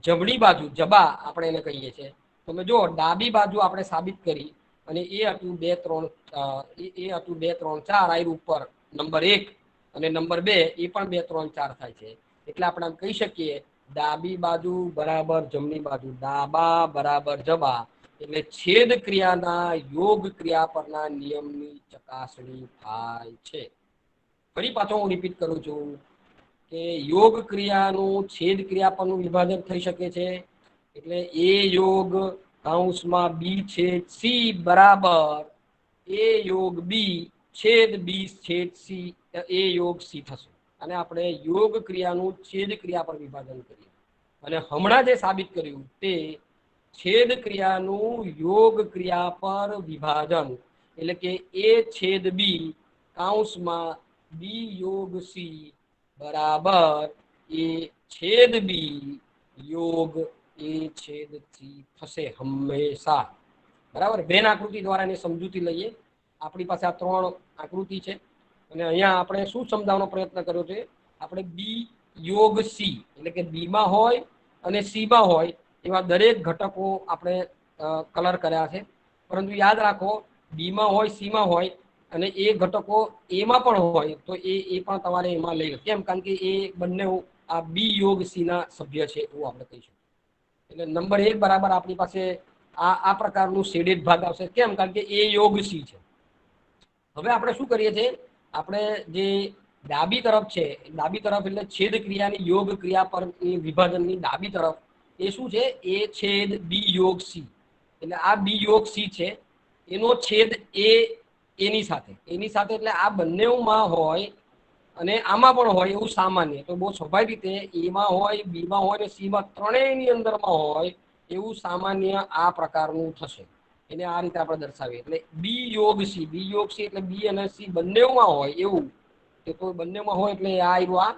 [SPEAKER 1] જમણી બાજુ જબા આપણે એને કહીએ છીએ. તમે જો ડાબી બાજુ આપણે સાબિત કરી અને એ હતું 2 3 એ હતું 2 3 4 આવ્યું ઉપર નંબર 1 અને નંબર 2 એ પણ 2 3 4 થાય છે. એટલે આપણે આમ કહી શકીએ ડાબી બાજુ બરાબર જમણી બાજુ, ડાબા બરાબર જબા એટલે છેદ ક્રિયાના યોગ ક્રિયા પરના નિયમની ચકાસણી થાય છે. ફરી પાછો હું રિપીટ કરું છું કે યોગ ક્રિયાનું છેદ ક્રિયા પરનું વિભાજન થઈ શકે છે. એટલે એ યોગ કૌંસમાં બી છેદ સી બરાબર એ યોગ બી છેદ બી છેદ સી એ યોગ સી થશે. અને આપણે યોગ ક્રિયાનું છેદ ક્રિયા પર વિભાજન કરીએ અને હમણાં જે સાબિત કર્યું તે છેદ ક્રિયાનું યોગ ક્રિયા પર વિભાજન એટલે કે એ છેદ બી કૌંસમાં બી યોગ સી બરાબર એ છેદ બી યોગ એ છેદ સી થશે હંમેશા. બરાબર. વેન આકૃતિ દ્વારા એની સમજૂતી લઈએ. આપણી પાસે આ 3 આકૃતિ છે અને અહીંયા આપણે શું સમજાવવાનો પ્રયત્ન કર્યો છે, આપણે બી યોગ સી એટલે કે બી માં હોય અને સી માં હોય એવા દરેક ઘટકો આપણે કલર કર્યા છે. પરંતુ યાદ રાખો બી માં હોય સી માં હોય અને એ ઘટકો એમાં પણ હોય તો એ પણ તમારે એમાં લઈ લો. કેમ? કારણ કે એ બંને આ બી યોગ સી ના સભ્ય છે એવું આપણે કહી શકીએ. એટલે નંબર 1 બરાબર આપણી પાસે આ પ્રકારનું શેડેડ ભાગ આવશે. કેમ? કારણ કે એ યોગ સી છે. હવે આપણે શું કરીએ છીએ, આપણે જે ડાબી તરફ છે, ડાબી તરફ એટલે છેદ ક્રિયાની યોગ ક્રિયા પર વિભાજનની ડાબી તરફ એ શું છે, એ છેદ બી યોગ સી એટલે આ બી યોગ સી છે એનો છેદ એની સાથે એટલે આ બંનેમાં હોય અને આમાં પણ હોય એવું સામાન્ય. તો બહુ સ્વાભાવિક રીતે એમાં હોય, બીમાં હોય અને સીમાં ત્રણેયની અંદરમાં હોય એવું સામાન્ય આ પ્રકારનું થશે. એને આ રીતે આપણે દર્શાવીએ. એટલે બી યોગ સી એટલે બી અને સી બંનેમાં હોય એવું. કે કોઈ બંનેમાં હોય એટલે આ આવ્યું આ,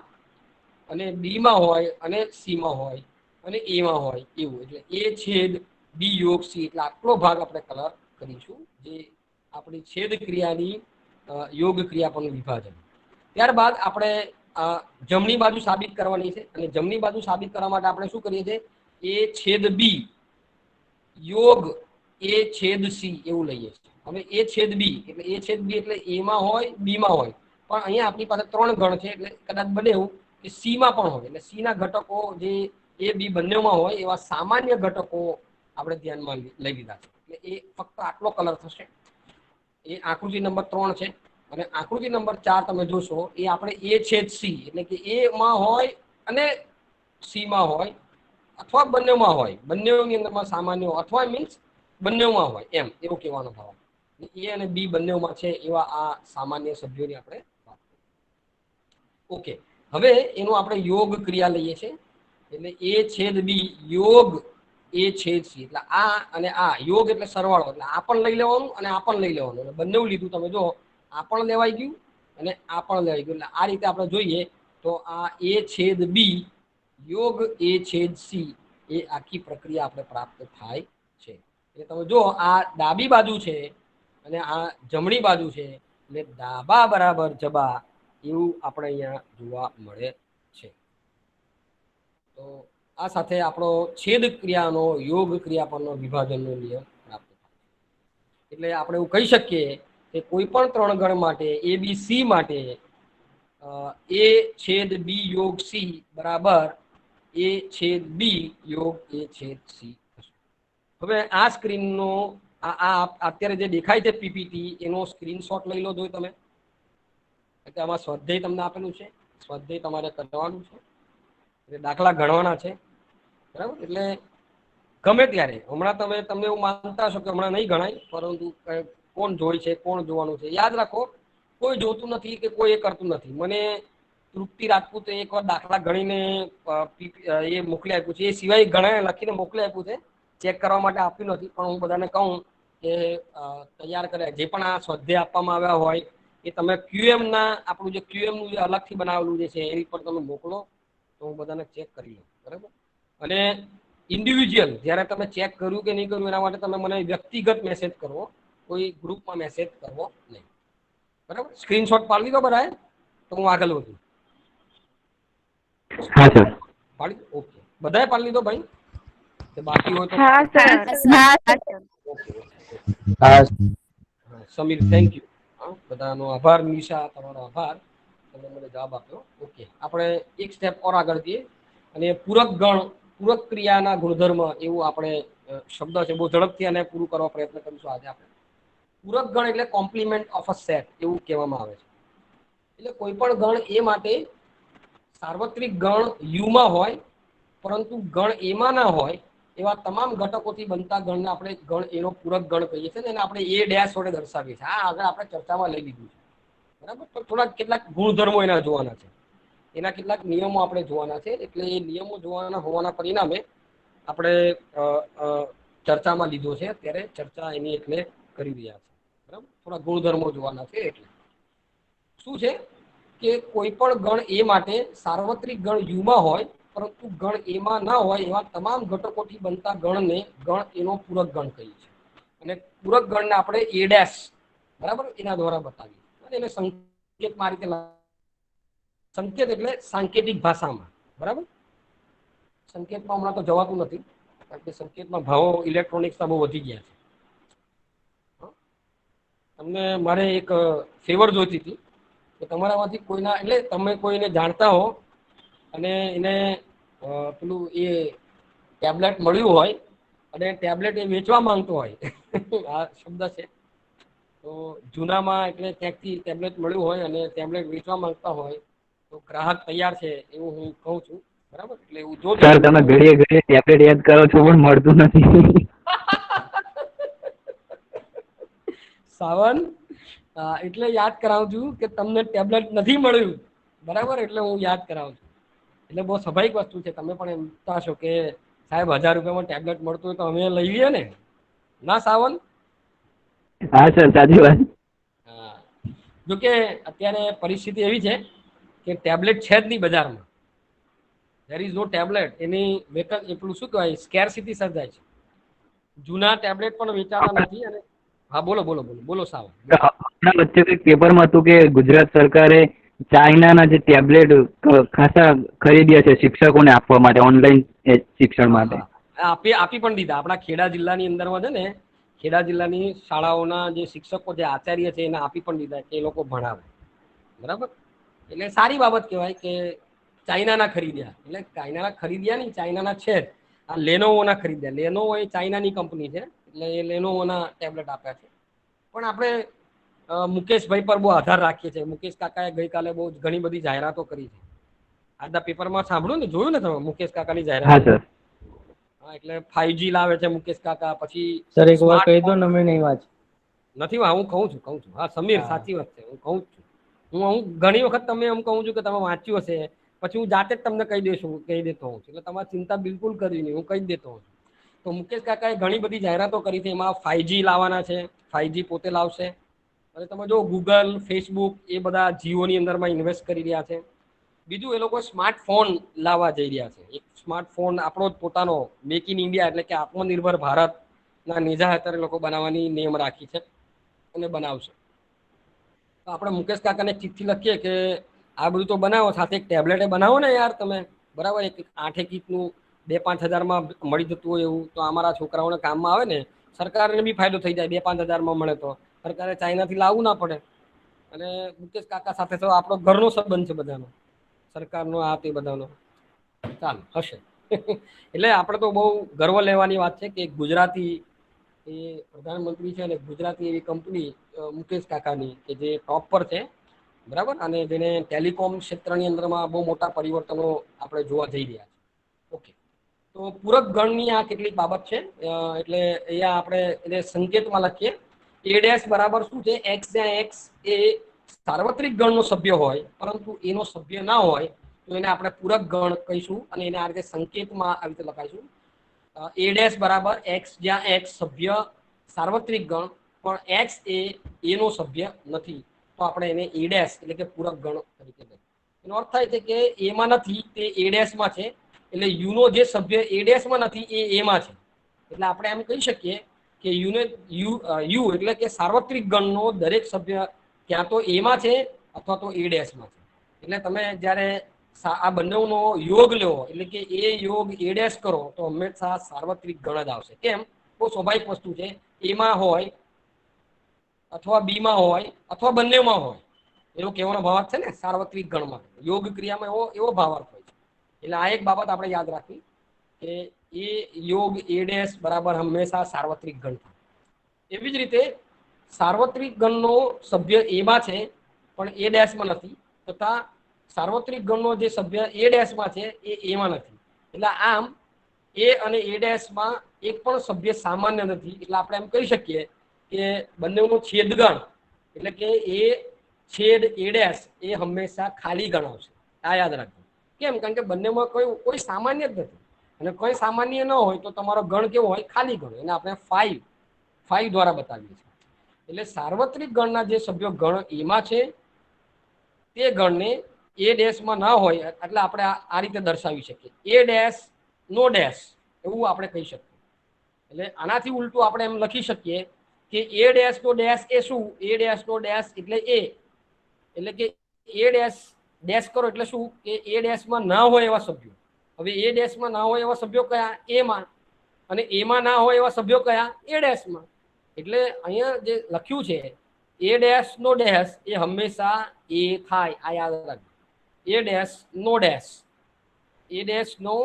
[SPEAKER 1] અને બી માં હોય અને સી માં હોય અને એમાં હોય એવું. એટલે એ છેદ બી યોગ સી એટલે આટલો ભાગ આપણે કલર કરીશું જે આપણી છેદ ક્રિયાની યોગ ક્રિયા પરનું વિભાજન. ત્યારબાદ આપણે જમણી બાજુ સાબિત કરવાની છે અને જમણી બાજુ સાબિત કરવા માટે આપણે શું કરીએ છીએ, એ છેદ બી યોગ એ છેદ સી એવું લઈએ છીએ. હવે એ છેદ બી એટલે એમાં હોય બીમાં હોય, પણ અહીંયા આપણી પાસે 3 ગણ છે એટલે કદાચ બને એવું કે સીમાં પણ હોય. એટલે સી ના ઘટકો જે એ બી બંનેમાં હોય એવા સામાન્ય ઘટકો આપણે ધ્યાનમાં લઈ લીધા છે. એટલે એ ફક્ત આટલો કલર થશે. એ આકૃતિ નંબર 3 છે. અને આકૃતિ નંબર 4 તમે જોશો એ આપણે એ છેદ સી એટલે કે એમાં હોય અને સીમાં હોય અથવા બંનેમાં હોય, બંનેની અંદરમાં સામાન્ય અથવા મીન્સ બંનેમાં હોય એમ એવું કહેવાનો ભાવ. એ અને બી બંનેમાં છે એવા આ સામાન્ય સભ્યોની આપણે વાત કરીએ. ઓકે, હવે એનો આપણે યોગ ક્રિયા લઈએ છીએ. એટલે એ છેદ બી યોગ એ છેદ સી એટલે આ અને આ યોગ એટલે સરવાળો. એટલે આ પણ લઈ લેવાનું અને આ પણ લઈ લેવાનું. એટલે બંને લીધું તમે જો આ પણ લેવાઈ ગયું અને આ પણ લેવાઈ ગયું. એટલે આ રીતે આપણે જોઈએ તો આ એ છેદ બી યોગ એ છેદ સી એ આખી પ્રક્રિયા આપણે પ્રાપ્ત થાય છે. એટલે તમે જો આ ડાબી બાજુ છે અને આ જમણી બાજુ છે. એટલે ડાબા બરાબર જબા એવું આપણે અહીંયા જોવા મળે છે. તો આ સાથે આપણો છેદ ક્રિયાનો યોગ ક્રિયા પરનો વિભાજનનો નિયમ પ્રાપ્ત થાય. એટલે આપણે એવું કહી શકીએ કે કોઈ પણ 3 ગણ માટે એ બી સી માટે એ છેદ બી યોગ સી બરાબર એ છેદ બી યોગ એ છેદ સી થશે. હવે આ સ્ક્રીનનો આ અત્યારે જે દેખાય છે પીપીટી એનો સ્ક્રીનશોટ લઈ લો જો તમે. એટલે આમાં સ્વાધ્યાય તમને આપેલું છે, સ્વાધ્યાય તમારે કરવાનું છે, એટલે દાખલા ગણવાના છે. બરાબર. એટલે ગમે ત્યારે હમણાં તમને એવું માનતા હશો કે હમણાં નહીં ગણાય, પરંતુ કોણ જોઈ છે, કોણ જોવાનું છે, યાદ રાખો કોઈ જોતું નથી કે કોઈ એ કરતું નથી. મને તૃપ્તિ રાજપૂતે એકવાર દાખલા ગણીને એ મોકલી આપ્યું છે. એ સિવાય ઘણા લખીને મોકલી આપ્યું છે, ચેક કરવા માટે આપ્યું નથી. પણ હું બધાને કહું કે તૈયાર કરે જે પણ આ સ્વાધ્યાય આપવામાં આવ્યા હોય એ તમે QM ના આપણું જે QM નું જે અલગથી બનાવેલું જે છે એ પર તમે મોકલો તો હું બધાને ચેક કરી લઉં. બરાબર. અને ઇન્ડિવિજ્યુઅલ જ્યારે તમે ચેક કર્યું કે નહીં કર્યું એના માટે તમે મને વ્યક્તિગત મેસેજ કરવો, કોઈ ગ્રુપમાં મેસેજ કરવો નહીં. બરાબર. સ્ક્રીનશોટ પાડી લીધો બરાબર, તો હું આગળ વધું.
[SPEAKER 3] હા સર.
[SPEAKER 1] ઓકે, બધાએ પાડી લીધો ભાઈ? બાકી હોય તો
[SPEAKER 2] હા સર.
[SPEAKER 1] Sameer thank you. બધાનો આભાર. નિશા તમારો આભાર, તમે મને જવાબ આપ્યો. ઓકે, આપણે એક સ્ટેપ ઓર આગળ જઈએ અને પૂરક ક્રિયાના ગુણધર્મ એવું આપણે શબ્દ છે બહુ ઝડપથી આને પૂરું કરવા પ્રયત્ન કરીશું આજે આપણે. પૂરક ગણ એટલે કોમ્પ્લિમેન્ટ ઓફ અ સેટ એવું કહેવામાં આવે છે. એટલે કોઈ પણ ગણ એ માટે સાર્વત્રિક ગણ યુમાં હોય પરંતુ ગણ એમાં ના હોય એવા તમામ ઘટકોથી બનતા ગણને આપણે ગણ એનો પૂરક ગણ કહીએ છીએ, અને આપણે એ ડેશ વડે દર્શાવીએ છીએ. આ આગળ આપણે ચર્ચામાં લઈ લીધું છે, બરાબર. તો થોડાક કેટલાક ગુણધર્મો એના જોવાના છે, એના કેટલાક નિયમો આપણે જોવાના છે. એટલે એ નિયમો જોવાના હોવાના પરિણામે આપણે ચર્ચામાં લીધો છે. અત્યારે ચર્ચા એની એટલે કરી રહ્યા છે, બરાબર. થોડા ગુણધર્મો જોવાના છે. એટલે શું છે કે કોઈ પણ ગણ એ માટે સાર્વત્રિક ગણ યુમાં હોય પરંતુ ગણ એમાં ના હોય એવા તમામ ઘટકોથી બનતા ગણને ગણ એનો પૂરક ગણ કહીએ છીએ. અને પૂરક ગણને આપણે એ ડેશ, બરાબર, એના દ્વારા બતાવીએ. અને એને સંકેતમાં આ રીતે, સંકેત એટલે સાંકેતિક ભાષામાં, બરાબર. સંકેતમાં હમણાં તો જવાતું નથી, કારણ કે સંકેતમાં ભાવો ઇલેક્ટ્રોનિક્સના બહુ વધી ગયા છે. તમને મારે એક ફેવર જોઈતી હતી કે તમારામાંથી કોઈના, એટલે તમે કોઈને જાણતા હો અને એને પેલું એ ટેબ્લેટ મળ્યું હોય અને ટેબ્લેટ એ વેચવા માંગતો હોય આ શબ્દ છે. તો જૂનામાં એટલે ક્યાંકથી ટેબ્લેટ મળ્યું હોય અને ટેબ્લેટ વેચવા માંગતા હોય તો ગ્રાહક તૈયાર છે એવું હું કહું છું, બરાબર. એટલે એવું જો
[SPEAKER 3] સર તમે ઘડીએ ઘડીએ ટેબ્લેટ યાદ કરો છો પણ મળતું નથી.
[SPEAKER 1] સાવન, એટલે યાદ કરાવું છું કે તમને ટેબ્લેટ નથી મળ્યું, બરાબર. એટલે હું યાદ કરાવું છું. એટલે બહુ સ્વાભાવિક વસ્તુ છે. તમે પણ એમ છો કે સાહેબ 1000 રૂપિયામાં ટેબ્લેટ મળતું હોય તો અમે લઈ લઈએ ને, ના સાવન?
[SPEAKER 3] હા સર, સાચી વાત.
[SPEAKER 1] હા, જોકે અત્યારે પરિસ્થિતિ એવી છે કે ટેબ્લેટ છે જ નહીં બજારમાં. There is no tablet. એની એટલું શું કહેવાય, સ્કેરસિટી સર્જાય છે. જૂના ટેબ્લેટ પણ વેચાતા નથી. અને હા, બોલો બોલો બોલો બોલો સાવન.
[SPEAKER 3] હમણાં વચ્ચે કંઈક પેપરમાં હતું કે ગુજરાત સરકારે ચાઇનાના જે ટેબ્લેટ ખાસા ખરીદ્યા છે શિક્ષકોને આપવા માટે, ઓનલાઈન શિક્ષણ
[SPEAKER 1] હા
[SPEAKER 3] માટે.
[SPEAKER 1] હા, આપી પણ દીધા. આપણા ખેડા જિલ્લાની અંદરમાં છે ને, ખેડા જિલ્લાની શાળાઓના જે શિક્ષકો, જે આચાર્ય છે, એને આપી પણ દીધા કે એ લોકો ભણાવે, બરાબર. એટલે સારી બાબત કહેવાય કે ચાઇનાના ખરીદ્યા. એટલે ચાઇનાના ખરીદ્યા નહીં, ચાઇનાના છે જ. આ લેનોવોના ખરીદ્યા. લેનોવો એ ચાઇનાની કંપની છે, એટલે એ લેનોવોના ટેબ્લેટ આપ્યા છે. પણ આપણે મુકેશભાઈ પર બહુ આધાર રાખીએ છીએ. મુકેશ કાકાએ ગઈકાલે બહુ ઘણી બધી જાહેરાતો કરી છે. આજના પેપરમાં સાંભળ્યું ને, જોયું ને તમે મુકેશ કાકાની
[SPEAKER 3] હા
[SPEAKER 1] જાહેરાત?
[SPEAKER 3] સર.
[SPEAKER 1] હા, એટલે 5G લાવે છે મુકેશ કાકા. પછી
[SPEAKER 6] સર એક વાર કહી દો
[SPEAKER 1] સ્માર્ટફોન
[SPEAKER 6] ને, અમે નહીં વાંચ.
[SPEAKER 1] નથી, હું કહું છું. હા સમીર,
[SPEAKER 6] હા.
[SPEAKER 1] સાચી વાત છે. હું કહું છું. હું ઘણી વખત તમે એમ કહું છું કે તમે વાંચ્યું હશે, પછી હું જાતે જ તમને કહી દેતો હોઉં છું. એટલે તમારે ચિંતા બિલકુલ કરવી નહીં, હું કહી દેતો હોઉં છું. તો મુકેશ કાકાએ ઘણી બધી જાહેરાતો કરી છે. એમાં 5G લાવવાના છે, 5G પોતે લાવશે. અને તમે જો ગૂગલ, ફેસબુક એ બધા જીઓની અંદરમાં ઇન્વેસ્ટ કરી રહ્યા છે. બીજું, એ લોકો સ્માર્ટફોન લાવવા જઈ રહ્યા છે. એક સ્માર્ટફોન આપણો જ પોતાનો, મેક ઇન ઇન્ડિયા, એટલે કે આત્મનિર્ભર ભારતના નેજા હેઠળ લોકો બનાવવાની નેમ રાખી છે અને બનાવશે. તો આપણે મુકેશ કાકાને ચિઠ્ઠી લખીએ કે આ બધું તો બનાવો, સાથે એક ટેબ્લેટે બનાવો ને યાર તમે, બરાબર. એક 8 ગીતનું 2-5 હજારમાં મળી જતું હોય એવું, તો અમારા છોકરાઓને કામમાં આવે ને, સરકારને બી ફાયદો થઈ જાય. 2-5 હજારમાં મળે તો સરકારે ચાઇનાથી લાવવું ના પડે. અને મુકેશ કાકા સાથે તો આપણો ઘરનો સંબંધ છે બધાનો, સરકારનો આ તે બધાનો. ચાલ હશે. એટલે આપણે તો બહુ ગર્વ લેવાની વાત છે કે ગુજરાતી એ પ્રધાનમંત્રી છે, અને ગુજરાતી એવી કંપની મુકેશ કાકાની કે જે ટોપ પર છે, બરાબર. અને જેને ટેલિકોમ ક્ષેત્રની અંદરમાં બહુ મોટા પરિવર્તનો આપણે જોવા જઈ રહ્યા છે. ઓકે, તો પૂરક ગણની આ કેટલીક બાબત છે. એટલે અહીંયા આપણે એને સંકેતમાં લખીએ. એ ડેશ બરાબર શું છે? એક્સ, જ્યાં એક્સ એ સાર્વત્રિક ગણનો સભ્ય હોય પરંતુ એનો સભ્ય ના હોય તો એને આપણે પૂરક ગણ કહીશું. અને એને આ રીતે સંકેતમાં આવી રીતે લખાઈશું. એ ડેશ બરાબર એક્સ, જ્યાં એક્સ સભ્ય સાર્વત્રિક ગણ પણ એક્સ એ એનો સભ્ય નથી, તો આપણે એને એ ડેશ એટલે કે પૂરક ગણ તરીકે લઈએ. એનો અર્થ થાય છે કે એમાં નથી તે એ ડેશમાં છે. એટલે યુનો જે સભ્ય એ ડેશમાં નથી એ એમાં છે. એટલે આપણે એમ કહી શકીએ કે યુ એટલે કે સાર્વત્રિક ગણનો દરેક સભ્ય ક્યાં તો એમાં છે અથવા તો એ ડેશમાં છે. એટલે તમે જ્યારે આ બંનેનો યોગ લો, એટલે કે એ યોગ એ ડેશ કરો, તો હંમેશા સાર્વત્રિક ગણ જ આવશે. કેમ? બહુ સ્વાભાવિક વસ્તુ છે. એમાં હોય અથવા બીમાં હોય અથવા બંનેમાં હોય, એવો કહેવાનો ભાવાર્થ છે ને. સાર્વત્રિક ગણમાં યોગ ક્રિયામાં એવો ભાવાર્થ હોય છે. એટલે આ એક બાબત આપણે યાદ રાખવી કે કે એ યોગ એ ડેશ બરાબર હંમેશા સાર્વત્રિક ગણ થાય. એવી જ રીતે સાર્વત્રિક ગણનો સભ્ય એમાં છે પણ એ ડેશમાં નથી, તથા સાર્વત્રિક ગણનો જે સભ્ય એ ડેશમાં છે એ એમાં નથી. એટલે આમ એ અને એ ડેશમાં એક પણ સભ્ય સામાન્ય નથી. એટલે આપણે એમ કહી શકીએ કે બંનેનો છેદગણ એટલે કે એ છેદ એ ડેશ એ હંમેશા ખાલી ગણ આવશે. આ યાદ રાખજો. કેમ? કારણ કે બંનેમાં કોઈ સામાન્ય જ નથી, અને કોઈ સામાન્ય ન હોય તો તમારો ગણ કેવો હોય? ખાલી ગણ. એને આપણે 5 દ્વારા બતાવીએ છીએ. એટલે સાર્વત્રિક ગણના જે સભ્યો ગણ એમાં છે તે ગણને એ ડેશમાં ના હોય એટલે આપણે આ રીતે દર્શાવી શકીએ, એ ડેશ નો ડેશ, એવું આપણે કહી શકીએ. એટલે આનાથી ઉલટું આપણે એમ લખી શકીએ કે એ ડેશ નો ડેશ એ શું? એ ડેશ નો ડેશ એટલે એ, એટલે કે એ ડેશ ડેશ કરો એટલે શું? કે એ ડેશમાં ના હોય એવા સભ્યો. હવે એ ડેશમાં ના હોય એવા સભ્યો કયા? એમાં. અને એમાં ના હોય એવા સભ્યો કયા? એ ડેશમાં. એટલે અહીંયા જે લખ્યું છે એ ડેશ નો ડેશ એ હંમેશા એ થાય. આ યાદ રાખજો. એ ડેશ નો ડેશ, એ ડેશ નો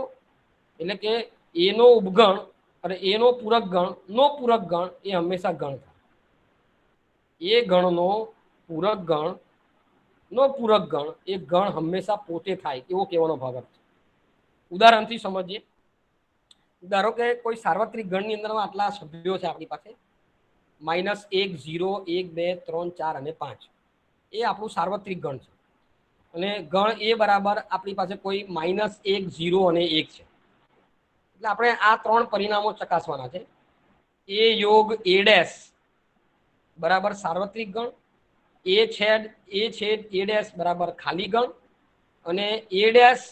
[SPEAKER 1] એટલે કે એનો ઉપગણ અને એનો પૂરક ગણ નો પૂરક ગણ એ હંમેશા ગણ થાય. એ ગણનો પૂરક ગણ નો પૂરક ગણ એ ગણ હંમેશા પોતે થાય, એવો કહેવાનો ભાગ છે. ઉદાહરણથી સમજીએ. ધારો કે કોઈ સાર્વત્રિક ગણની અંદર આટલા સભ્યો છે આપણી પાસે, -1, 0, 1, 2, 3, 4 અને 5. એ આપણું સાર્વત્રિક ગણ છે. અને ગણ એ બરાબર આપણી પાસે કોઈ -1, 0 અને 1 છે. એટલે આપણે આ 3 પરિણામો ચકાસવાના છે. એ યોગ એ ડેશ બરાબર સાર્વત્રિક ગણ, એ છેદ એ ડેશ બરાબર ખાલી ગણ, અને A dash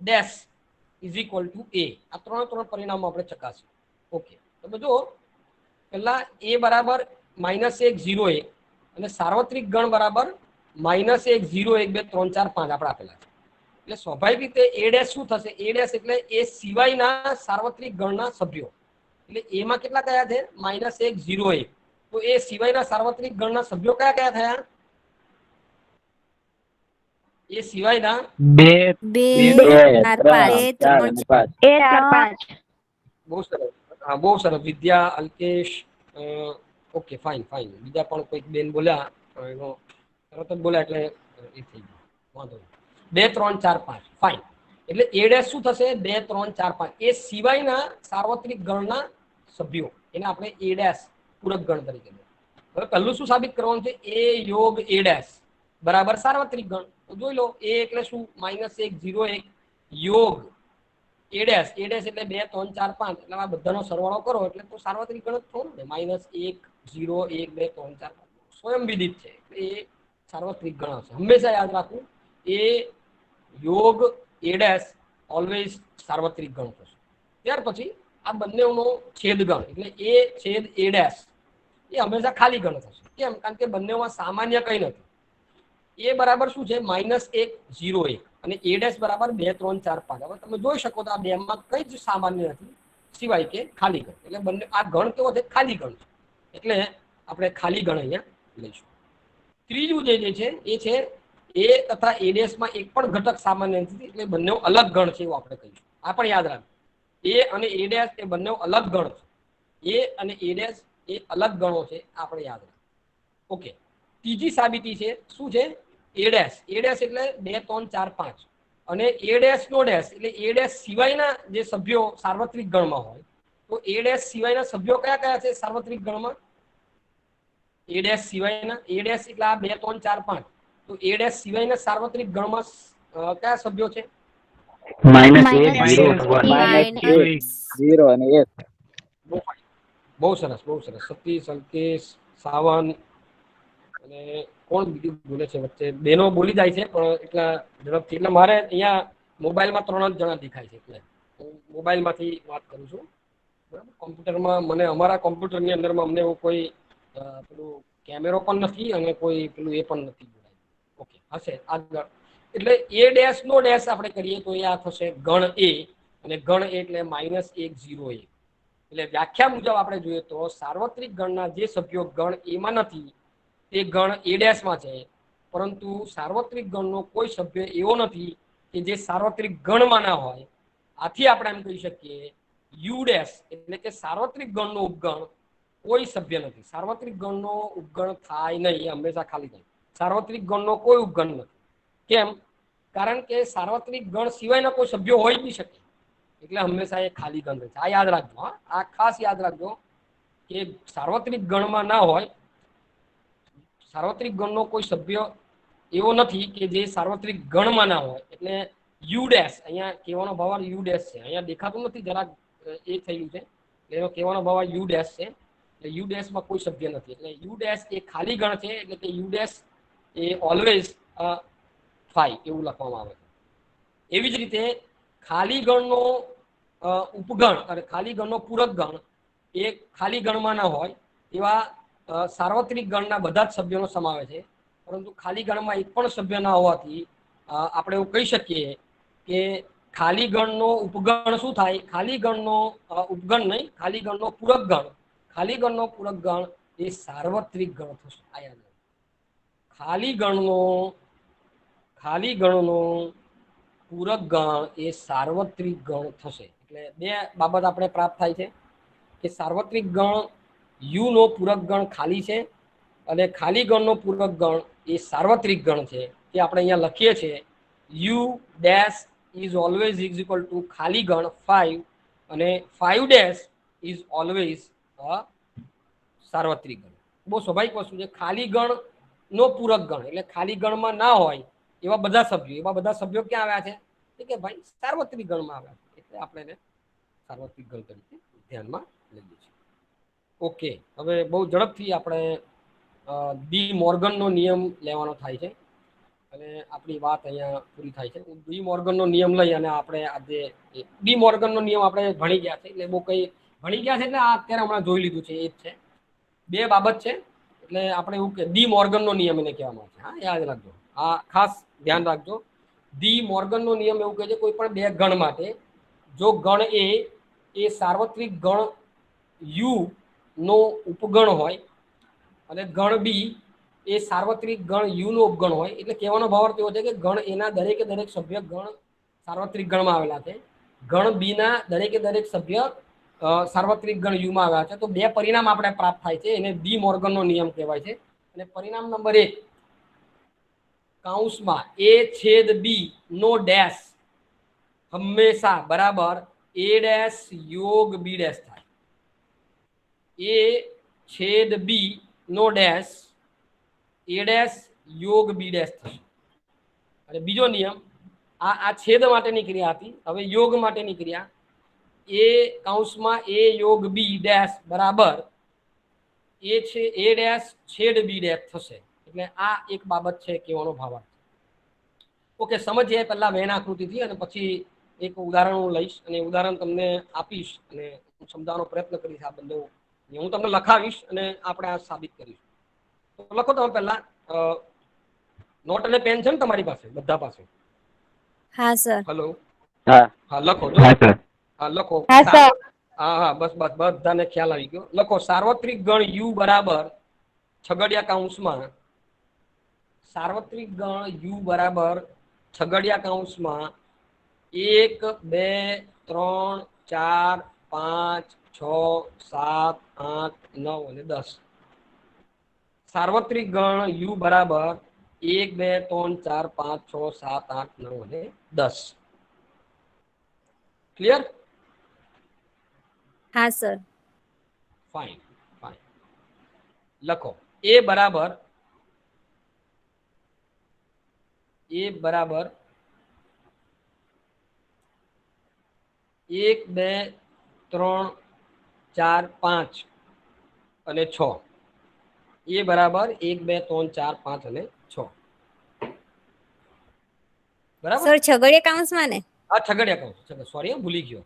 [SPEAKER 1] dash is equal to A. આ 3 પરિણામો આપણે ચકાસીએ. ઓકે, તમે જુઓ પહેલા એ બરાબર -1, 0, 1 અને સાર્વત્રિક ગણ બરાબર -1, 0, 1, 2, 3, 4, 5 આપણે આપેલા છે. એટલે સ્વાભાવિક રીતે એ ડેશ શું થશે? એ ડેશ એટલે એ સિવાયના સાર્વત્રિક ગણના સભ્યો. એટલે એમાં કેટલા કયા છે? -1, 0, 1. તો એ સિવાયના સાર્વત્રિક ગણના સભ્યો કયા કયા થયા? એ સિવાયના
[SPEAKER 5] 2,
[SPEAKER 4] 2, 4, 5.
[SPEAKER 2] એ 4, 5.
[SPEAKER 1] બહુ સરસ. હા, બહુ સરસ. વિદ્યા, અલ્કેશ, ઓકે, ફાઇન. બીજા પણ કોઈક બેન બોલ્યા, એનો તરત જ બોલ્યા એટલે એ થઈ ગયું. વાંધો નહીં. 2, 3, 4, 5. ફાઇન. એટલે એ ડેશ શું થશે? 2, 3, 4, 5. એ સિવાયના સાર્વત્રિક ગણના સભ્યો, એને આપણે એ ડેશ પૂરક ગણ તરીકે. હવે પહેલું શું સાબિત કરવાનું છે? એ યોગ એ ડેશ બરાબર સાર્વત્રિક ગણ. તો જોઈ લો, એ એટલે શું? -1, 0, 1 યોગ એ ડેશ એટલે 2, 3, 4, 5. એટલે આ બધાનો સરવાળો કરો એટલે તો સાર્વત્રિક ગણ જ થયો ને. -1, 0, 1, 2, 3, 4, 5 સ્વયં વિદિત છે. એટલે એ સાર્વત્રિક ગણ આવશે. હંમેશા યાદ રાખવું, એ યોગ એ ડેશ ઓલવેઝ સાર્વત્રિક ગણ થશે. ત્યાર પછી આ બંનેનો છેદગણ એટલે એ છેદ એ ડેશ એ હંમેશા ખાલી ગણ થશે. કેમ? કારણ કે બંનેમાં સામાન્ય કંઈ નથી. એ બરાબર શું છે? -1, 0, 1 અને એ ડેશ બરાબર 2, 3, 4, 5. હવે તમે જોઈ શકો તો આ બેમાં કંઈ જ સામાન્ય નથી સિવાય કે ખાલી ગણ. એટલે બંને આ ગણ કેવો છે? ખાલી ગણ છે. એટલે આપણે ખાલી ગણ અહીંયા લઈશું. ત્રીજું જે છે એ છે એ તથા એ ડેશમાં એક પણ ઘટક સામાન્ય નથી. એટલે બંને અલગ ગણ છે એવું આપણે કહીશું. આ પણ યાદ રાખજો. એ અને એ ડેશ એ બંને અલગ ગણ છે. એ અને એ ડેશ એ અલગ ગણો છે. આપણે યાદ રાખજો. ઓકે, ત્રીજી સાબિતી છે શું છે? એ ડેશ એટલે 2, 3, 4, 5 અને એ ડેશ નો ડેશ એટલે એ ડેશ સિવાયના જે સભ્યો સાર્વત્રિક ગણમાં હોય, તો એ ડેશ સિવાયના સભ્યો કયા કયા છે સાર્વત્રિક ગણમાં? એ ડેશ સિવાયના, એ ડેશ એટલે આ 2, 3, 4, 5. તો એ ડેશ સિવાયના સાર્વત્રિક ગણમાં કયા સભ્યો છે?
[SPEAKER 3] -1, 0, 1.
[SPEAKER 4] 0 અને 1.
[SPEAKER 1] બહુ સરસ. સતીશ, અલ્કેશ, સાવન અને કોણ બીજું બોલે છે વચ્ચે? બેનો બોલી જાય છે પણ એટલા ઝડપથી. એટલે મારે અહીંયા મોબાઈલમાં 3 જ જણા દેખાય છે. એટલે હું મોબાઈલમાંથી વાત કરું છું. બરાબર. કોમ્પ્યુટરમાં મને અમારા કોમ્પ્યુટરની અંદરમાં અમને એવું કોઈ પેલું કેમેરો પણ નથી અને કોઈ પેલું એ પણ નથી. ઓકે, હશે આગળ. એટલે એ ડેશ નો ડેશ આપણે કરીએ તો એ આ થશે ગણ એ, અને ગણ એ એટલે -1, 0, 1. એટલે વ્યાખ્યા મુજબ આપણે જોઈએ તો સાર્વત્રિક ગણના જે સભ્યો ગણ એમાં નથી તે ગણ એ ડેશમાં છે, પરંતુ સાર્વત્રિક ગણનો કોઈ સભ્ય એવો નથી કે જે સાર્વત્રિક ગણમાં ના હોય આથી આપણે એમ કહી શકીએ યુ ડેશ એટલે કે સાર્વત્રિક ગણનો ઉપગણ કોઈ સભ્ય નથી. સાર્વત્રિક ગણનો ઉપગણ થાય નહીં, એ હંમેશા ખાલી થાય. સાર્વત્રિક ગણનો કોઈ ઉપગણ નથી. કેમ? કારણ કે સાર્વત્રિક ગણ સિવાયના કોઈ સભ્યો હોય જ નહીં શકે, એટલે હંમેશા એ ખાલી ગણ રહે છે. આ યાદ રાખજો. હા, આ ખાસ યાદ રાખજો કે સાર્વત્રિક ગણમાં ના હોય, સાર્વત્રિક ગણનો કોઈ સભ્ય એવો નથી કે જે સાર્વત્રિક ગણમાં ના હોય. એટલે યુ ડેશ અહીંયા કહેવાનો ભાવ યુ ડેશ છે. અહીંયા દેખાતું નથી, જરાક એ થયું છે. એનો કહેવાનો ભાવ યુ ડેશ છે. એટલે યુ ડેશમાં કોઈ સભ્ય નથી, એટલે યુ ડેશ એ ખાલી ગણ છે. એટલે કે યુ ડેશ એ ઓલવેઝ 5 એવું લખવામાં આવે છે. એવી જ રીતે ખાલી ગણનો ઉપગણ અને ખાલી ગણનો પૂરક ગણ એ ખાલી ગણમાં ના હોય એવા સાર્વત્રિક ગણના બધા જ સભ્યોનો સમાવેશ છે. પરંતુ ખાલી ગણમાં એક પણ સભ્ય ના હોવાથી આપણે એવું કહી શકીએ કે ખાલી ગણનો ઉપગણ શું થાય? ખાલી ગણનો ઉપગણ નહીં, ખાલી ગણનો પૂરક ગણ. ખાલી ગણનો પૂરક ગણ એ સાર્વત્રિક ગણ થશે. આ યાદ રાખો. ખાલી ગણનો પૂરક ગણ એ સાર્વત્રિક ગણ થશે. એટલે બે બાબત આપણે પ્રાપ્ત થાય છે કે સાર્વત્રિક ગણ યુ નો પૂરક ગણ ખાલી છે અને ખાલી ગણનો પૂરક ગણ એ સાર્વત્રિક ગણ છે. તે આપણે અહીંયા લખીએ છીએ you dash is always is equal two ખાલી ગણ 5 અને 5 ડેશ ઇઝ ઓલવેઝ સાર્વત્રિક ગણ. બહુ સ્વાભાવિક વસ્તુ છે. ખાલી ગણ નો પૂરક ગણ એટલે ખાલી ગણમાં ના હોય એવા બધા સભ્યો ક્યાં આવ્યા છે કે ભાઈ સાર્વત્રિક ગણમાં આવ્યા છે. એટલે આપણે એને સાર્વત્રિક ગણ તરીકે ધ્યાનમાં લઈએ છીએ. ઓકે, હવે બહુ ઝડપથી આપણે ડી મોર્ગનનો નિયમ લેવાનો થાય છે અને આપણી વાત અહીંયા પૂરી થાય છે. ડી મોર્ગનનો નિયમ લઈ અને આપણે આજે ડી મોર્ગનનો નિયમ આપણે ભણી ગયા છે. એટલે બહુ કંઈ ભણી ગયા છે એટલે આ અત્યારે હમણાં જોઈ લીધું છે. એ જ છે, બે બાબત છે. એટલે આપણે એવું કે ડી મોર્ગનનો નિયમ એને કહેવામાં આવે છે. હા, યાદ રાખજો. આ ખાસ ધ્યાન રાખજો. ડી મોર્ગનનો નિયમ એવું કહે છે કોઈ પણ બે ગણ માટે જો ગણ એ સાર્વત્રિક ગણ યુ નો ઉપગણ હોય અને ગણ બી એ સાર્વત્રિક ગણ યુ નો ઉપગણ હોય, એટલે કહેવાનો ભાવ અર્થ એવો છે કે ગણ એના દરેકે દરેક સભ્ય ગણ સાર્વત્રિક ગણમાં આવેલા છે. ગણ બી ના દરેકે દરેક સભ્ય સાર્વત્રિક ગણ યુમાં આવ્યા છે. તો બે પરિણામ આપણે પ્રાપ્ત થાય છે. એને ડી મોર્ગનનો નિયમ કહેવાય છે. અને પરિણામ નંબર 1 કૌંસમાં એ છેદ બી નો ડેશ હંમેશા બરાબર એ ડેશ યોગ બી ડેશ થાય. એ છેદ બી નો ડેશ એ ડેશ યોગ બી ડેશ થશે. અને બીજો નિયમ આ છેદ માટેની ક્રિયા હતી. હવે યોગ માટેની ક્રિયા એ કૌંસમાં એ યોગ બી ડેશ બરાબર એ ડેશ છેદ બી ડેશ થશે. એટલે આ એક બાબત છે કહેવાનો ભાવાર્થ. ઓકે, સમજીએ પહેલા વેન આકૃતિથી અને પછી એક ઉદાહરણ હું લઈશ અને ઉદાહરણ તમને આપીશ અને હું સમજાવવાનો પ્રયત્ન કરીશ. આ બંને હું તમને લખાવીશ અને આપણે આ સાબિત કરીશું. તો લખો તમે પહેલા. નોટ અને પેન છે ને તમારી પાસે? બધા પાસે?
[SPEAKER 6] હા સર.
[SPEAKER 1] હેલો.
[SPEAKER 3] હા
[SPEAKER 1] હા, લખો.
[SPEAKER 3] હા સર.
[SPEAKER 1] હા, લખો.
[SPEAKER 6] હા સર.
[SPEAKER 1] હા, બસ બધાને ખ્યાલ આવી ગયો. લખો સાર્વત્રિક ગણ યુ બરાબર છગડિયા કૌંસમાં સાર્વત્રિક ગણ યુ બરાબર છગડિયા કૌંસમાં 1 2 3 4 5 6 7 8 9 અને 10. સાર્વત્રિક ગણ યુ બરાબર 1 2 3 4 5 6 7 8 9 અને 10. ક્લિયર?
[SPEAKER 6] હા સર.
[SPEAKER 1] ફાઇન. લખો એ બરાબર 1 2 3 4 5 અને 6. એ બરાબર 1 2 3 4 5 અને 6. બરાબર
[SPEAKER 6] સર છગડીયા કૌંસમાં ને?
[SPEAKER 1] આ છગડિયા કૌંસ. સોરી, ભૂલી ગયો.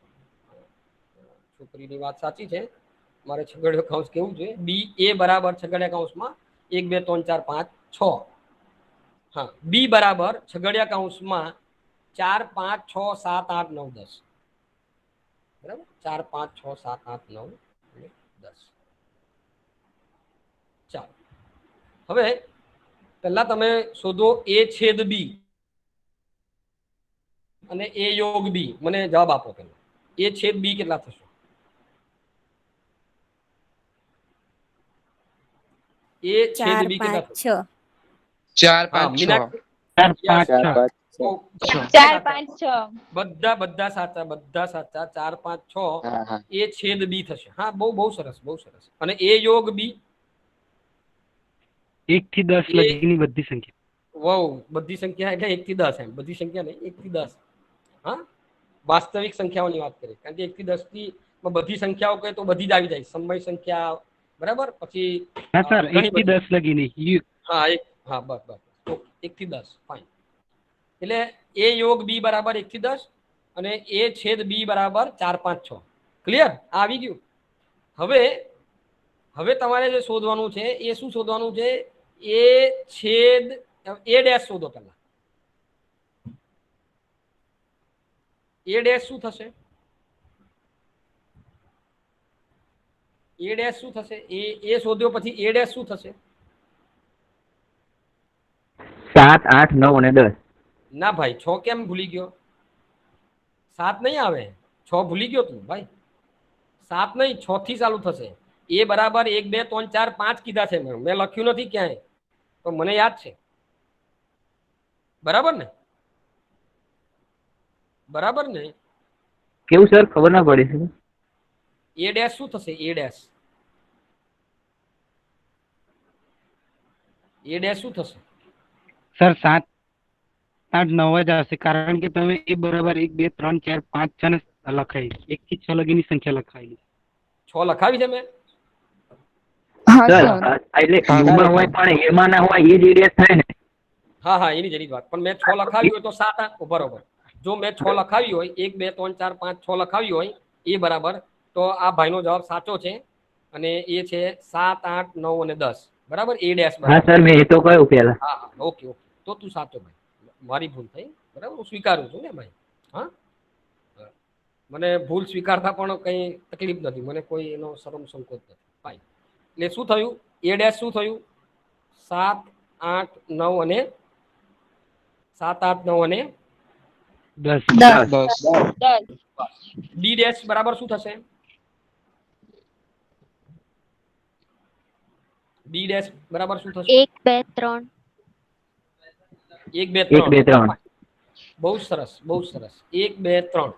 [SPEAKER 1] છોકરીની વાત સાચી છે. મારે છગડિયો કૌંસ કેવું જોઈએ. બી એ બરાબર છગડિયા કૌંસમાં 1 2 3 4 5 6. હા, બી બરાબર છગડિયા કૌંસમાં 4 5 6 7 8 9 10. બરાબર, 4 5 6 7 8 9 અને 10. ચાલો, હવે પહેલા તમે શોધો એ છેદ બી. અને એ યોગ બી, મને જવાબ આપો પેલા. એ છેદ બી કેટલા થશે? એ છેદ
[SPEAKER 6] 4
[SPEAKER 1] બી કેટલા
[SPEAKER 6] 5
[SPEAKER 1] થશે?
[SPEAKER 6] 6
[SPEAKER 5] 4
[SPEAKER 1] હા
[SPEAKER 5] 5 6
[SPEAKER 1] મીનાક્ષી.
[SPEAKER 5] 4 5
[SPEAKER 1] Yes.
[SPEAKER 4] 4 5
[SPEAKER 1] તો
[SPEAKER 4] 6
[SPEAKER 2] 4 5 6
[SPEAKER 1] બધા બધા સાચા, બધા સાચા. 4 5 6
[SPEAKER 4] હા હા
[SPEAKER 1] એ છેદ બી થશે. હા, બહુ બહુ સરસ, બહુ સરસ. અને એ યોગ બી
[SPEAKER 5] 1 થી 10
[SPEAKER 1] એ
[SPEAKER 5] લગીની બધી સંખ્યા.
[SPEAKER 1] વહુ બધી સંખ્યા એટલે 1 થી 10 એમ, બધી સંખ્યા નહીં, 1 થી 10. હા, વાસ્તવિક સંખ્યાઓની વાત કરીએ, કારણ કે 1 થી 10 થી બધી સંખ્યાઓ કહે તો બધી જ આવી જાય. સમય સંખ્યા, બરાબર, પછી
[SPEAKER 5] હા સર, 1
[SPEAKER 1] ઘણી
[SPEAKER 5] થી
[SPEAKER 1] બધી.
[SPEAKER 5] 10 લગીની.
[SPEAKER 1] હા એક, હા બસ બસ. તો 1 થી 10 ફાઇન. એટલે એ યોગ બી બરાબર 1 થી 10 અને એ છેદ બી બરાબર 4 5 6. ક્લિયર? આવી ગયું. હવે હવે તમારે જે શોધવાનું છે એ શું શોધવાનું છે? એ છેદ એ ડેશ શોધો પહેલા. એ ડેશ શું થશે? એ ડેશ શું થશે? એ શોધ્યો પછી એ ડેશ શું થશે?
[SPEAKER 3] 7 8 9 અને 10.
[SPEAKER 1] ના ભાઈ, 6 કેમ ભૂલી ગયો? 7 નહીં આવે. 6 ભૂલી ગયો તું ભાઈ. 7 નહીં, 6 થી ચાલુ થશે. એ બરાબર 1 2 3 4 5 કીધા છે મેં લખ્યું નથી ક્યાંય, તો મને યાદ છે. બરાબર ને? બરાબર ને?
[SPEAKER 3] કેવું સર, ખબર ના પડી છે.
[SPEAKER 1] એ ડેશ શું થશે? એ ડેશ, એ ડેશ શું થશે?
[SPEAKER 5] સર 7 8 9 જ આવશે, કારણ કે તમે એ બરાબર 1 2 3 4 5 6 ને લખાઈ, 1 થી 6 લગીની સંખ્યા લખાયેલી.
[SPEAKER 1] 6 લખાવી છે મેં?
[SPEAKER 2] હા
[SPEAKER 3] સર
[SPEAKER 2] સર
[SPEAKER 3] એટલે
[SPEAKER 5] હા,
[SPEAKER 3] યુમાં હોય પણ એમાં ના હોય, એ જ એરિયા થાય ને.
[SPEAKER 1] હા હા, એની જરી વાત. પણ મેં 6 લખાવી હોય તો 7 8, બરોબર. જો મેં 6 લખાવી હોય, 1 2 3 4 5 6 લખાવી હોય એ બરાબર, તો આ ભાઈનો જવાબ સાચો છે અને એ છે 7 8 9 અને 10. બરાબર? એ ડેશ
[SPEAKER 3] હા
[SPEAKER 1] બરાબર.
[SPEAKER 3] સર, મેં એ તો કહ્યું પેલા.
[SPEAKER 1] હા હા, ઓકે ઓકે. તો તું સાચો ભાઈ, મારી ભૂલ થઈ. બરાબર, હું સ્વીકારું છું ને ભાઈ. હા, મને ભૂલ સ્વીકારતા પણ કંઈ તકલીફ નથી, મને કોઈ એનો શરમ સંકોચ નથી. ફાઇન. એટલે શું થયું? એ ડેશ શું થયું? 7 8 9 અને 7 8 9 અને
[SPEAKER 5] 10
[SPEAKER 2] 10
[SPEAKER 4] 10
[SPEAKER 2] 10
[SPEAKER 1] બી ડેશ બરાબર શું થશે? બી ડેશ બરાબર શું થશે?
[SPEAKER 6] 1 2 3
[SPEAKER 1] 1 2
[SPEAKER 3] 1 2
[SPEAKER 1] 3.
[SPEAKER 3] 3.
[SPEAKER 1] બહુ સરસ, બહુ સરસ. 1 2 3.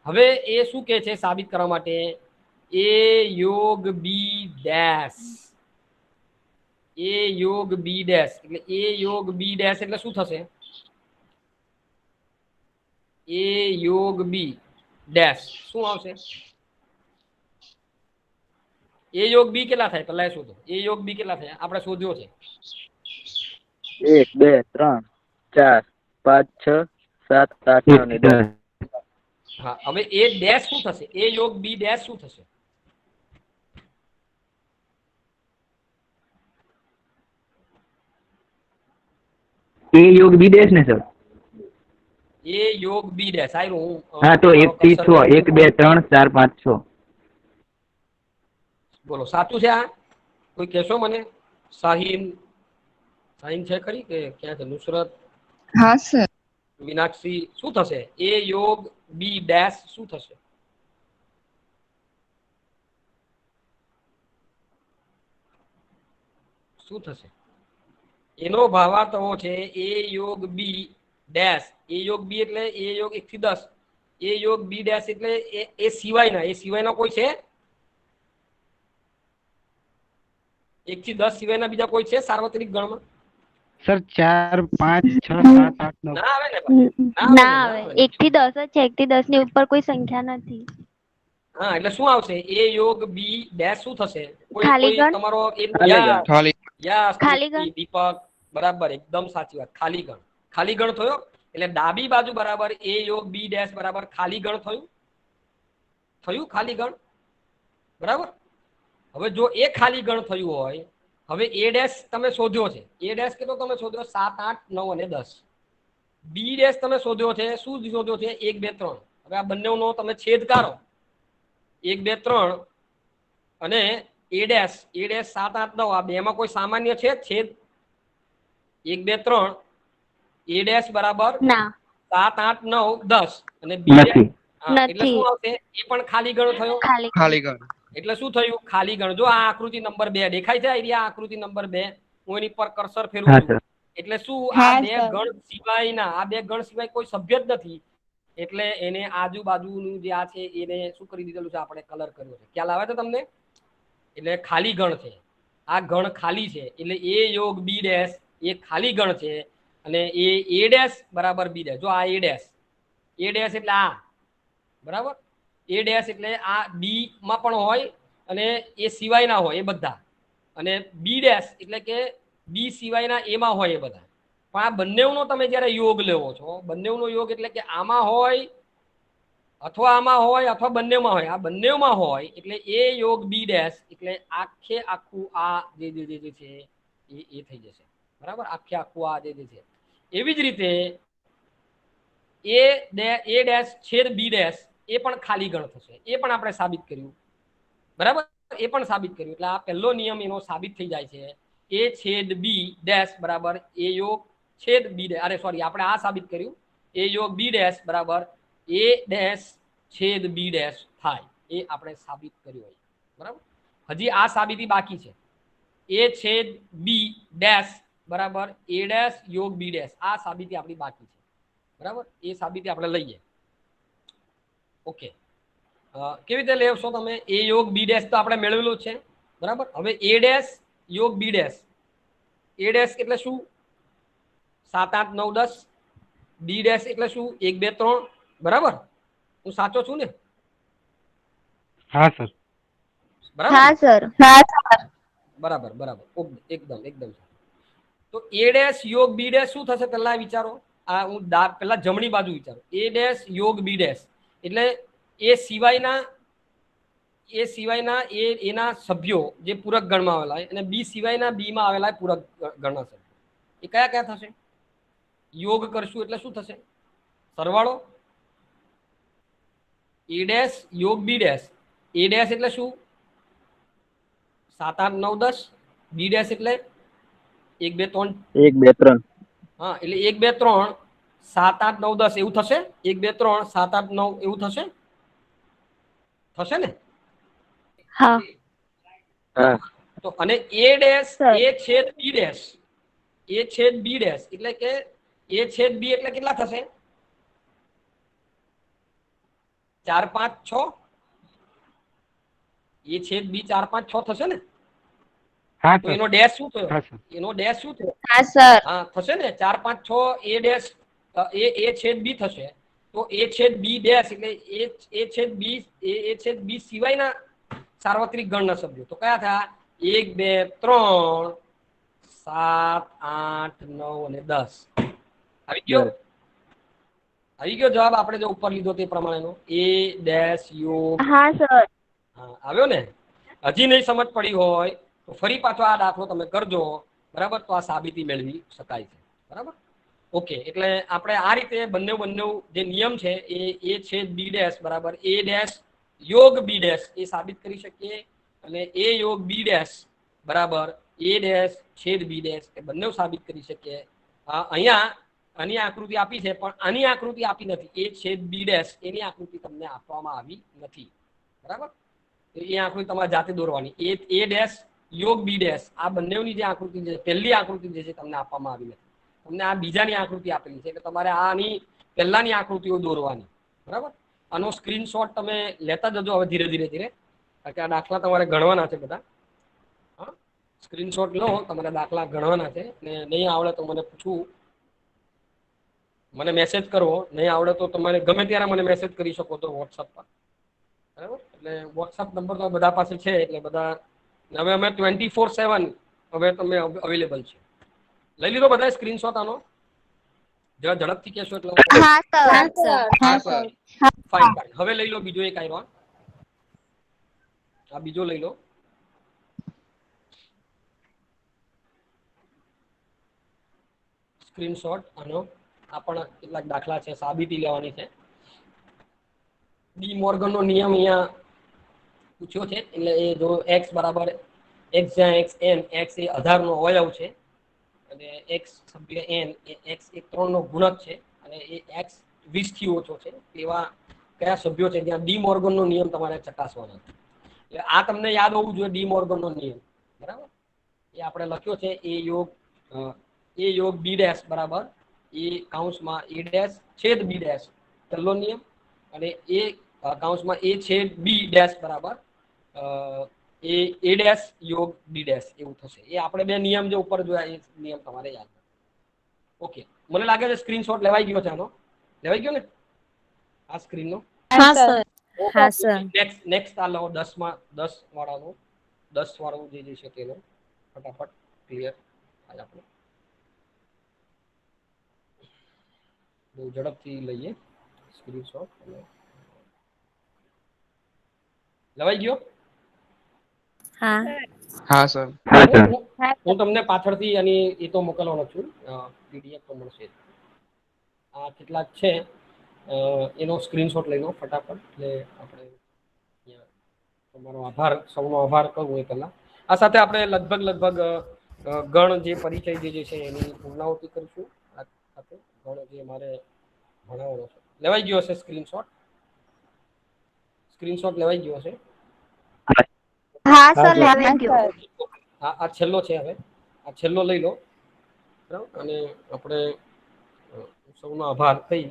[SPEAKER 1] હવે એ શું કહે છે સાબિત કરવા માટે? એ યોગ બી ડેશ, એ યોગ બી ડેશ. એટલે એ યોગ બી ડેશ એટલે શું થશે? એ યોગ બી ડેશ શું આવશે? એ યોગ બી કેટલા થાય પહેલા એ શોધો. એ યોગ બી કેટલા થાય? આપણે શોધ્યો છે.
[SPEAKER 4] 1 2 3 4 5 6 7 8 9 અને 10.
[SPEAKER 1] હા, હવે એ ડેશ શું થશે? એ યોગ બી ડેશ શું થશે?
[SPEAKER 3] એ યોગ બી ડેશ ને સર?
[SPEAKER 1] એ યોગ બી ડેશ આવ્યું. હું
[SPEAKER 3] હા, તો
[SPEAKER 1] મારો
[SPEAKER 3] 1 થી
[SPEAKER 1] cursor
[SPEAKER 3] 6, 1 2 3 4 5 6.
[SPEAKER 1] બોલો સાચું છે આ? કોઈ કહેશો મને? શાહીન, શાહીન છે ખરી કે ક્યાં છે? નુસરત,
[SPEAKER 2] હા સર
[SPEAKER 1] મીનાક્ષી, શું થશે? એ યોગ બી ડેશ શું થશે? શું થશે? એનો ભાવાર્થ એવો છે એ યોગ બી ડેશ. એ યોગ બી એટલે એ યોગ 1 થી 10. એ યોગ બી ડેશ એટલે એ સિવાયના, એ સિવાયનો કોઈ છે? 1 થી 10 સિવાયના બીજા કોઈ છે સાર્વત્રિક ગણમાં?
[SPEAKER 5] સર 4 5 6 7 8 9.
[SPEAKER 1] ના આવે ને ભાઈ, ના આવે ને, ના
[SPEAKER 6] ના આવે.
[SPEAKER 1] આવે ને.
[SPEAKER 6] 1 થી 10 જ છે. 1 થી 10 ની ઉપર કોઈ સંખ્યા નથી.
[SPEAKER 1] હા, એટલે શું આવશે? એ યોગ બી ડેશ શું થશે? કોઈ
[SPEAKER 6] ખાલી
[SPEAKER 1] કોઈ
[SPEAKER 6] ગણ.
[SPEAKER 1] તમારો
[SPEAKER 4] ખાલી ગણ.
[SPEAKER 5] ખાલી
[SPEAKER 1] યસ
[SPEAKER 6] ખાલી ગણ.
[SPEAKER 1] દીપક, બરાબર, એકદમ સાચી વાત. ખાલી ગણ. ખાલી ગણ થયો એટલે ડાબી બાજુ બરાબર એ યોગ બી ડેશ બરાબર ખાલી ગણ થયું. થયું ખાલી ગણ, બરાબર. હવે જો એ ખાલી ગણ થયું હોય, હવે એ ડેશ તમે શોધ્યો છે. એ ડેશ કેટલો તમે શોધ્યો? 7 8 9 અને 10. બી ડેશ તમે શોધ્યો છે. શું શોધ્યો છે? 1 2 3. હવે આ બંનેનો તમે છેદ કાઢો. 1 2 3 અને એ ડેશ 7 8 9. આ બેમાં કોઈ સામાન્ય છે છેદ? 1 2 3 એ ડેશ બરાબર
[SPEAKER 6] ના.
[SPEAKER 1] 7 8 9 10 અને બી
[SPEAKER 3] નથી.
[SPEAKER 1] એટલે શું આવશે? એ પણ ખાલી ગણ થયો.
[SPEAKER 6] ખાલી
[SPEAKER 1] એટલે શું થયું? ખાલી ગણ. જો આ આકૃતિ નંબર 2 દેખાય છે, આ આકૃતિ નંબર 2 હું એની પર કર્સર ફેરવું
[SPEAKER 3] હા
[SPEAKER 1] છું.
[SPEAKER 3] સર.
[SPEAKER 1] એટલે શું આ બે ગણ સિવાયના આ બે ગણ સિવાય કોઈ સભ્ય જ નથી. એટલે એને આજુબાજુનું જે આ છે એને શું કરી દીધેલું છે? આપણે કલર કર્યો છે. ખ્યાલ આવે છે તમને? એટલે ખાલી ગણ છે. આ ગણ ખાલી છે એટલે એ યોગ બી ડેશ એ ખાલી ગણ છે અને એ ડેશ બરાબર બી ડેશ. જો આ એ ડેશ એટલે આ બરાબર. એ ડેશ એટલે આ બી માં પણ હોય અને એ સિવાયના હોય એ બધા. અને બી ડેશ એટલે કે બી સિવાયના એમાં હોય એ બધા. પણ આ બંનેનો તમે જ્યારે યોગ લેવો છો, બંનેનો યોગ એટલે કે આમાં હોય અથવા આમાં હોય અથવા બંનેમાં હોય. આ બંનેમાં હોય એટલે એ યોગ બી ડેશ એટલે આખે આખું આ જે છે એ થઈ જશે. બરાબર. આખે આખું આ જે છે. એવી જ રીતે એ ડેશ છેદ બી ડેશ એ પણ ખાલી ગણ થશે. એ પણ આપણે સાબિત કર્યું. બરાબર. એ પણ સાબિત કર્યું. એટલે આ પહેલો નિયમ એનો સાબિત થઈ જાય છે. એ છેદ બી ડેશ બરાબર એ યોગ છેદ બી ડેશ. અરે સોરી, આપણે આ સાબિત કર્યું. એ યોગ બી ડેશ બરાબર એ ડેશ છેદ બી ડેશ થાય. એ આપણે સાબિત કર્યું હોય. બરાબર. હજી આ સાબિતી બાકી છે. એ છેદ બી ડેશ બરાબર એ ડેશ યોગ બી ડેશ. આ સાબિતી આપણી બાકી છે. બરાબર. એ સાબિતી આપણે લઈએ. ઓકે. કેવી રીતે લેશો તમે? એ યોગ બી ડેશ તો આપણે મેળવેલું છે. બરાબર. હવે એ ડેશ યોગ બી ડેશ. એ ડેશ એટલે શું? 7 8 9 10. બી ડેશ એટલે શું? 1 2 3. બરાબર. હું સાચો છું ને?
[SPEAKER 5] હા સર.
[SPEAKER 1] બરાબર.
[SPEAKER 6] હા સર
[SPEAKER 1] બરાબર બરાબર એકદમ એકદમ. તો એ ડેશ યોગ બી ડેશ શું થશે? પહેલા વિચારો. આ હું પહેલા જમણી બાજુ વિચારો. એ ડેશ યોગ બી ડેશ એટલે એ સિવાયના એના સભ્યો જે પૂરક ગણમાં આવેલા હોય અને બી સિવાયના બી માં આવેલા પૂરક ગણના સભ્યો એ કયા કયા થશે? યોગ કરશું એટલે શું થશે? સરવાળો. એ ડેશ યોગ બી ડેશ. એ ડેશ એટલે શું? 7 8 9 10. બી ડેશ એટલે 1 2 3.
[SPEAKER 4] 1 2 3.
[SPEAKER 1] હા એટલે 1 2 3 7 8 9 10 એવું થશે. 1 2 3 7 8 9 એવું થશે. થશે ને?
[SPEAKER 6] હા
[SPEAKER 4] હા.
[SPEAKER 1] તો અને એ ડેશ
[SPEAKER 6] સર
[SPEAKER 1] એ છેદ બી ડેશ એ છેદ બી ડેશ એટલે કે એ છેદ બી એટલે કેટલા થશે? 4 5 6. એ છેદ બી 4 5 6 થશે ને?
[SPEAKER 5] હા
[SPEAKER 1] તો
[SPEAKER 5] સર.
[SPEAKER 1] એનો ડેશ શું થયો?
[SPEAKER 5] હા સર.
[SPEAKER 1] એનો ડેશ શું થયો?
[SPEAKER 6] હા સર
[SPEAKER 1] હા થશે ને? 4 5 6 એ ડેશ એ છેદ બી થશે. તો એ છેદ બી ડેશ એટલે એ છેદ બી એ છેદ બી સિવાયના સાર્વત્રિક ગણના સભ્યો તો કયા થયા? 1 2 3 7 8 9 અને 10. આવી ગયો? આવી ગયો જવાબ આપણે જો ઉપર લીધો તે પ્રમાણેનો. એ ડેશ યોગ.
[SPEAKER 6] હા સર
[SPEAKER 1] હા આવ્યો ને? હજી નહીં સમજ પડી હોય તો ફરી પાછો આ દાખલો તમે કરજો. બરાબર. તો આ સાબિતી મેળવી શકાય છે. બરાબર. ઓકે. એટલે આપણે આ રીતે બંને જે નિયમ છે એ છેદ બી ડેશ બરાબર એ ડેશ યોગ બી ડેશ એ સાબિત કરી શકીએ અને એ યોગ બી ડેશ બરાબર એ ડેશ છેદ બી ડેશ એ બંને સાબિત કરી શકીએ. અહીંયા આની આકૃતિ આપી છે પણ આની આકૃતિ આપી નથી. એ છેદ બી ડેશ એની આકૃતિ તમને આપવામાં આવી નથી. બરાબર. એ આકૃતિ તમારે જાતે દોરવાની. એ ડેશ યોગ બી ડેશ આ બંનેની જે આકૃતિ છે પહેલી આકૃતિ જે છે તમને આપવામાં આવી નથી. તમને આ બીજાની આકૃતિ આપેલી છે એટલે તમારે આની પહેલાની આકૃતિઓ દોરવાની. બરાબર. આનો સ્ક્રીનશોટ તમે લેતા જજો હવે ધીરે ધીરે કારણ કે આ દાખલા તમારે ગણવાના છે બધા. હા સ્ક્રીનશોટ લો. તમારે દાખલા ગણવાના છે અને નહીં આવડે તો મને પૂછવું. મને મેસેજ કરવો. નહીં આવડે તો તમારે ગમે ત્યારે મને મેસેજ કરી શકો છો વોટ્સઅપ પર. બરાબર. એટલે વોટ્સઅપ નંબર તો બધા પાસે છે એટલે બધા હવે અમે 24/7 હવે તમે અવેલેબલ છે. લઈ લીધો બધા સ્ક્રીનશોટ આનો? જરા ઝડપથી કહેશો એટલે
[SPEAKER 6] હા સર
[SPEAKER 1] હા સર. Fine fine. હવે લઈ લો બીજો એક આવ્યો. આ બીજો લઈ લો. સ્ક્રીનશોટ આનો. આ પણ કેટલાક દાખલા છે સાબિતી લેવાની છે. ડી મોર્ગનનો નિયમ અહીંયા પૂછ્યો છે એટલે એ જો x બરાબર x જ્યાં x n x એ 18 નો અવયવ છે અને x સભ્ય n એ x એ 3 નો ગુણક છે. અને એ x 20 થી ઓછો છે તેવા કયા સભ્યો છે ત્યાં ડી મોર્ગનનો નિયમ તમારે ચકાસવાનો છે. એટલે આ તમને યાદ હોવું જોઈએ, ડી મોર્ગનનો નિયમ, બરાબર. એ આપણે લખ્યો છે એ યોગ બી ડેશ બરાબર એ કૌંસમાં એ ડેશ છેદ બી ડેશ પહેલો નિયમ, અને એ કૌંસમાં એ છેદ બી ડેશ બરાબર એ ડેશ યોગ બી ડેશ એવું થશે. એ આપણે બે નિયમ જે ઉપર જોયા એ નિયમ તમારે યાદ રાખો. ઓકે, મને લાગે છે સ્ક્રીનશોટ લેવાઈ ગયો છે આનો, લેવાઈ ગયો ને આ સ્ક્રીનનો?
[SPEAKER 6] હા સર. હા સર.
[SPEAKER 1] નેક્સ્ટ આ લો 10 વાળાનો 10 વાળું જે છે તેનો ફટાફટ ક્લિયર થાય આપણે. બહુ ઝડપથી લઈએ સ્ક્રીનશોટ. લેવાઈ ગયો?
[SPEAKER 6] હા.
[SPEAKER 7] હા સર.
[SPEAKER 3] હા સર.
[SPEAKER 1] હું તમને પાછળથી આની એ તો મોકલવાનો છું, પીડીએફ તો મળશે. આ કેટલાક છે એનો સ્ક્રીનશોટ લઈ લો ફટાફટ. એટલે આપણે તમારો આભાર, સૌનો આભાર કહું એ પહેલા. આ સાથે આપણે લગભગ ગણ જે પરિચય જે છે એની પૂર્ણાવૃત્તિ કરીશું. આ સાથે ગણ જે મારે ભણાવવાનો છે. લેવાઈ ગયો હશે સ્ક્રીનશોટ? સ્ક્રીનશોટ લેવાઈ ગયો હશે?
[SPEAKER 6] હા સર લેવાઈ ગયો.
[SPEAKER 1] આ છેલ્લો છે. હવે આ છેલ્લો લઈ લો, બરાબર. અને આપણે સૌનો આભાર થઈ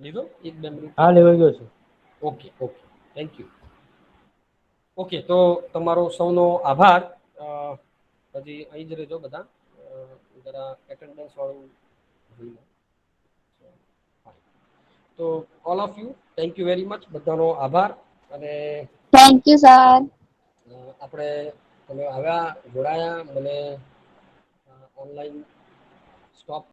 [SPEAKER 1] લીધો 1-2 મિનિટ?
[SPEAKER 8] હા લેવાઈ ગયો છે.
[SPEAKER 1] Okay, thank you. ઓકે, તો તમારો સૌનો આભાર. હજી અહીં જ રહેજો બધા, જરા એટેન્ડન્સ વાળું જોઈ લો. તો all of you thank you very much, બધાનો આભાર. અને
[SPEAKER 6] થેન્ક યુ સર.
[SPEAKER 1] આપણે તમે આવ્યા, જોડાયા, મને ઓનલાઈન સ્ટોપ